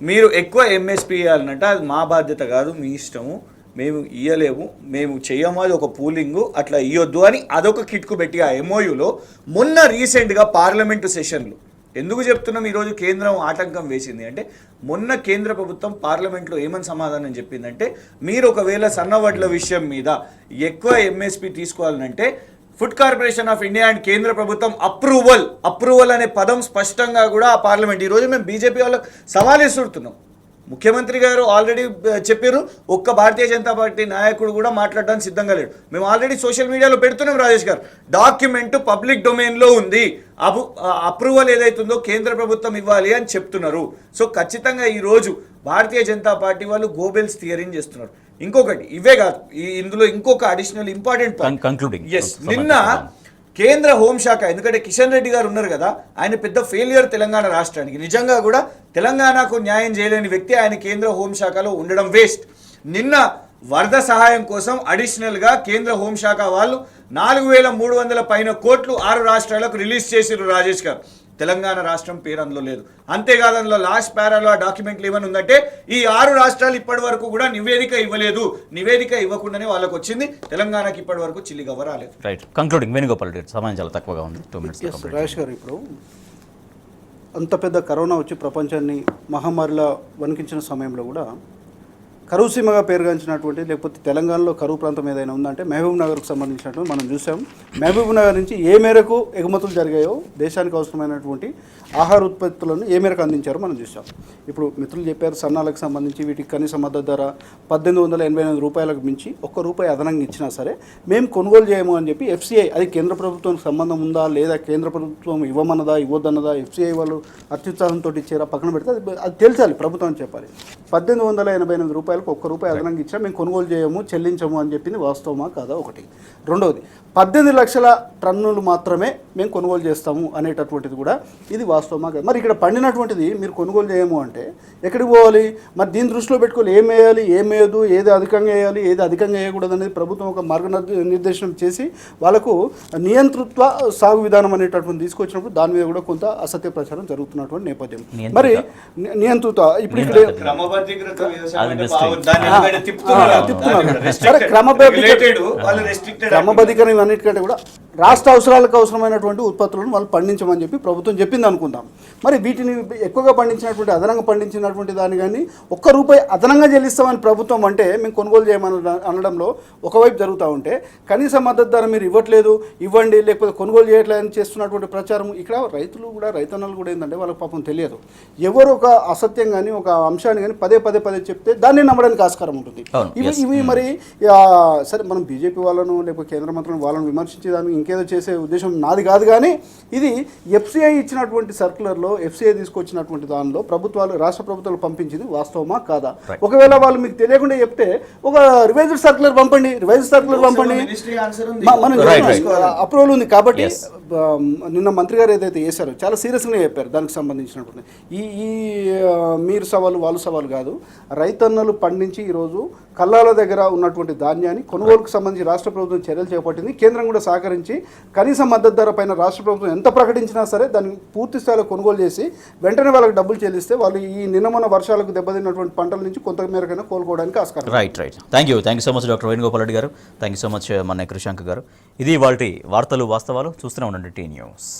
మీరు ఎక్కువ MSP ఇవ్వాలనంటే అది మా బాధ్యత కాదు, మీ ఇష్టము, మేము ఇయ్యలేము, మేము చెయ్యము, అది ఒక పూలింగు, అట్లా ఇవ్వద్దు అని అదొక కిట్కు పెట్టి ఆ MOUలో మొన్న రీసెంట్గా పార్లమెంటు సెషన్లు ఎందుకు చెప్తున్నాం ఈరోజు కేంద్రం ఆటంకం వేసింది అంటే, మొన్న కేంద్ర ప్రభుత్వం పార్లమెంట్లో ఏమని సమాధానం చెప్పిందంటే, మీరు ఒకవేళ సన్నవడ్ల విషయం మీద ఎక్కువ MSP తీసుకోవాలంటే food corporation of India and కేంద్ర ప్రభుత్వం అప్రూవల్ అనే పదం స్పష్టంగా కూడా ఆ పార్లమెంట్, ఈరోజు మేము బీజేపీ వాళ్ళకి సవాల్ ఇస్తున్నాం. ముఖ్యమంత్రి గారు ఆల్రెడీ చెప్పారు, ఒక్క భారతీయ జనతా పార్టీ నాయకుడు కూడా మాట్లాడడానికి సిద్ధంగా లేడు. మేము ఆల్రెడీ సోషల్ మీడియాలో పెడుతున్నాం రాజేష్ గారు, డాక్యుమెంట్ పబ్లిక్ డొమైన్లో ఉంది, అప్రూవల్ ఏదైతుందో కేంద్ర ప్రభుత్వం ఇవ్వాలి అని చెప్తున్నారు. సో ఖచ్చితంగా ఈరోజు భారతీయ జనతా పార్టీ వాళ్ళు గోబెల్స్ థియరింగ్ చేస్తున్నారు. ఇంకొకటి ఇవే కాదు, ఇందులో ఇంకొక అడిషనల్ ఇంపార్టెంట్ కంక్లూడింగ్, నిన్న కేంద్ర హోంశాఖ, ఎందుకంటే కిషన్ రెడ్డి గారు ఉన్నారు కదా, ఆయన పెద్ద ఫెయిలియర్ తెలంగాణ రాష్ట్రానికి. నిజంగా కూడా తెలంగాణకు న్యాయం చేయలేని వ్యక్తి ఆయన కేంద్ర హోంశాఖలో ఉండడం వేస్ట్. నిన్న వరద సహాయం కోసం అడిషనల్గా కేంద్ర హోంశాఖ వాళ్ళు 4,300 పైన కోట్లు 6 రాష్ట్రాలకు రిలీజ్ చేసిరు రాజేష్ గారు. తెలంగాణ రాష్ట్రం పేరు అందులో లేదు. అంతేకాదు అందులో లాస్ట్ పారాలో ఆ డాక్యుమెంట్లు ఏమని ఉందంటే, ఈ 6 రాష్ట్రాలు ఇప్పటి వరకు కూడా నివేదిక ఇవ్వలేదు, నివేదిక ఇవ్వకుండానే వాళ్ళకి వచ్చింది, తెలంగాణకి ఇప్పటి వరకు చిల్లిగవ్వ రాలేదు. రైట్, కంక్లూడింగ్ వేణుగోపాల్ రెడ్డి, సమయం చాలా తక్కువగా ఉంది, 2 minutes. రాజేష్ గారు, ఇప్పుడు అంత పెద్ద కరోనా వచ్చి ప్రపంచాన్ని మహమ్మారిలా వణికించిన సమయంలో కూడా కరువు సీమగా పేరుగాంచినటువంటి, లేకపోతే తెలంగాణలో కరువు ప్రాంతం ఏదైనా ఉందంటే మహబూబ్ నగర్కు సంబంధించినటువంటి మనం చూసాం. మహబూబ్ నగర్ నుంచి ఏ మేరకు ఎగుమతులు జరిగాయో, దేశానికి అవసరమైనటువంటి ఆహార ఉత్పత్తులను ఏ మేరకు అందించారో మనం చూసాం. ఇప్పుడు మిత్రులు చెప్పారు, సన్నాలకు సంబంధించి వీటికి కనీస మద్దతు ధర 1888 రూపాయలకు మించి ₹1 అదనంగా ఇచ్చినా సరే మేము కొనుగోలు చేయము అని చెప్పి FCI, అది కేంద్ర ప్రభుత్వానికి సంబంధం ఉందా లేదా, కేంద్ర ప్రభుత్వం ఇవ్వమన్నదా ఇవ్వద్దన్నదా, FCI వాళ్ళు అత్యుత్సాహంతో ఇచ్చారా పక్కన పెడితే అది తెలిసాలి, ప్రభుత్వం చెప్పాలి. 1888 రూపాయలకు ₹1 అదనంగా ఇచ్చినా మేము కొనుగోలు చేయము, చెల్లించము అని చెప్పింది వాస్తవమా కాదా ఒకటి. రెండవది, 18 లక్షల టన్నులు మాత్రమే మేము కొనుగోలు చేస్తాము అనేటటువంటిది కూడా ఇది వాస్తవమా కాదు. మరి ఇక్కడ పండినటువంటిది మీరు కొనుగోలు చేయము అంటే ఎక్కడికి పోవాలి? మరి దీని దృష్టిలో పెట్టుకోవాలి, ఏం వేయాలి ఏం వేయదు, ఏది అధికంగా వేయాలి ఏది అధికంగా వేయకూడదు అనేది ప్రభుత్వం ఒక మార్గనిర్దేశం చేసి వాళ్ళకు నియంతృత్వ సాగు విధానం అనేటటువంటి తీసుకొచ్చినప్పుడు దాని మీద కూడా కొంత అసత్య ప్రచారం జరుగుతున్నటువంటి నేపథ్యం. మరి నియంతృత్వ ఇప్పుడు ఇక్కడ క్రమబద్ధీకరణ అన్నిటికంటే కూడా రాష్ట్ర అవసరాలకు అవసరమైనటువంటి ఉత్పత్తులను వాళ్ళు పండించమని చెప్పి ప్రభుత్వం చెప్పింది అనుకుందాం. మరి వీటిని ఎక్కువగా పండించినటువంటి, అదనంగా పండించినటువంటి దాన్ని కానీ ₹1 అదనంగా చెల్లిస్తామని ప్రభుత్వం అంటే మేము కొనుగోలు చేయమని అనడంలో ఒకవైపు జరుగుతూ ఉంటే, కనీస మద్దతు ధర మీరు ఇవ్వట్లేదు, ఇవ్వండి, లేకపోతే కొనుగోలు చేయట్లేదని చేస్తున్నటువంటి ప్రచారం ఇక్కడ రైతులు కూడా, రైతన్నలు కూడా ఏంటంటే వాళ్ళకి పాపం తెలియదు. ఎవరు ఒక అసత్యం కానీ ఒక అంశాన్ని కానీ పదే చెప్తే దాన్ని నమ్మడానికి ఆస్కారం ఉంటుంది. ఇవి మరి సరే, మనం బీజేపీ వాళ్ళను లేకపోతే కేంద్ర మంత్రులను వాళ్ళను విమర్శించేదానికి ఇంకేదో చేసే ఉద్దేశం నాది కాదు. కానీ ఇది FCI ఇచ్చినటువంటి సర్క్యులర్లో, FCI తీసుకొచ్చినటువంటి దానిలో రాష్ట్ర ప్రభుత్వాలు పంపించింది వాస్తవమా కాదా? ఒకవేళ వాళ్ళు మీకు తెలియకుండా చెప్తే ఒక రివైజ్డ్ సర్క్యులర్ పంపండి, మనం అప్రూవల్ ఉంది కాబట్టి. నిన్న మంత్రి గారు ఏదైతే చేశారో చాలా సీరియస్గా చెప్పారు దానికి సంబంధించినటువంటి. ఈ మీరు సవాలు వాళ్ళు సవాలు కాదు, రైతన్నలు పండించి ఈరోజు కల్లాల దగ్గర ఉన్నటువంటి ధాన్యాన్ని కొనుగోలుకు సంబంధించి రాష్ట్ర ప్రభుత్వం చర్యలు చేపట్టింది. కేంద్రం కూడా సహకరించి కనీస మద్దతు ధర పైన రాష్ట్ర ప్రభుత్వం ఎంత ప్రకటించినా సరే దాన్ని పూర్తి స్థాయిలో కొనుగోలు చేసి వెంటనే వాళ్ళకి డబ్బులు చెల్లిస్తే వాళ్ళు ఈ నిన్న వర్షాలకు దెబ్బతిన్నటువంటి పంటల నుంచి కొంత మేరకైనా కోలుకోవడానికి ఆస్కారం. Right. Thank you so much doctor Venugopal Reddy garu. Thank you so much Mannaiah Krishank garu. ఇది ఇవాల్టి వార్తలు వాస్తవాలు. చూస్తూనే ఉండండి టీ న్యూస్.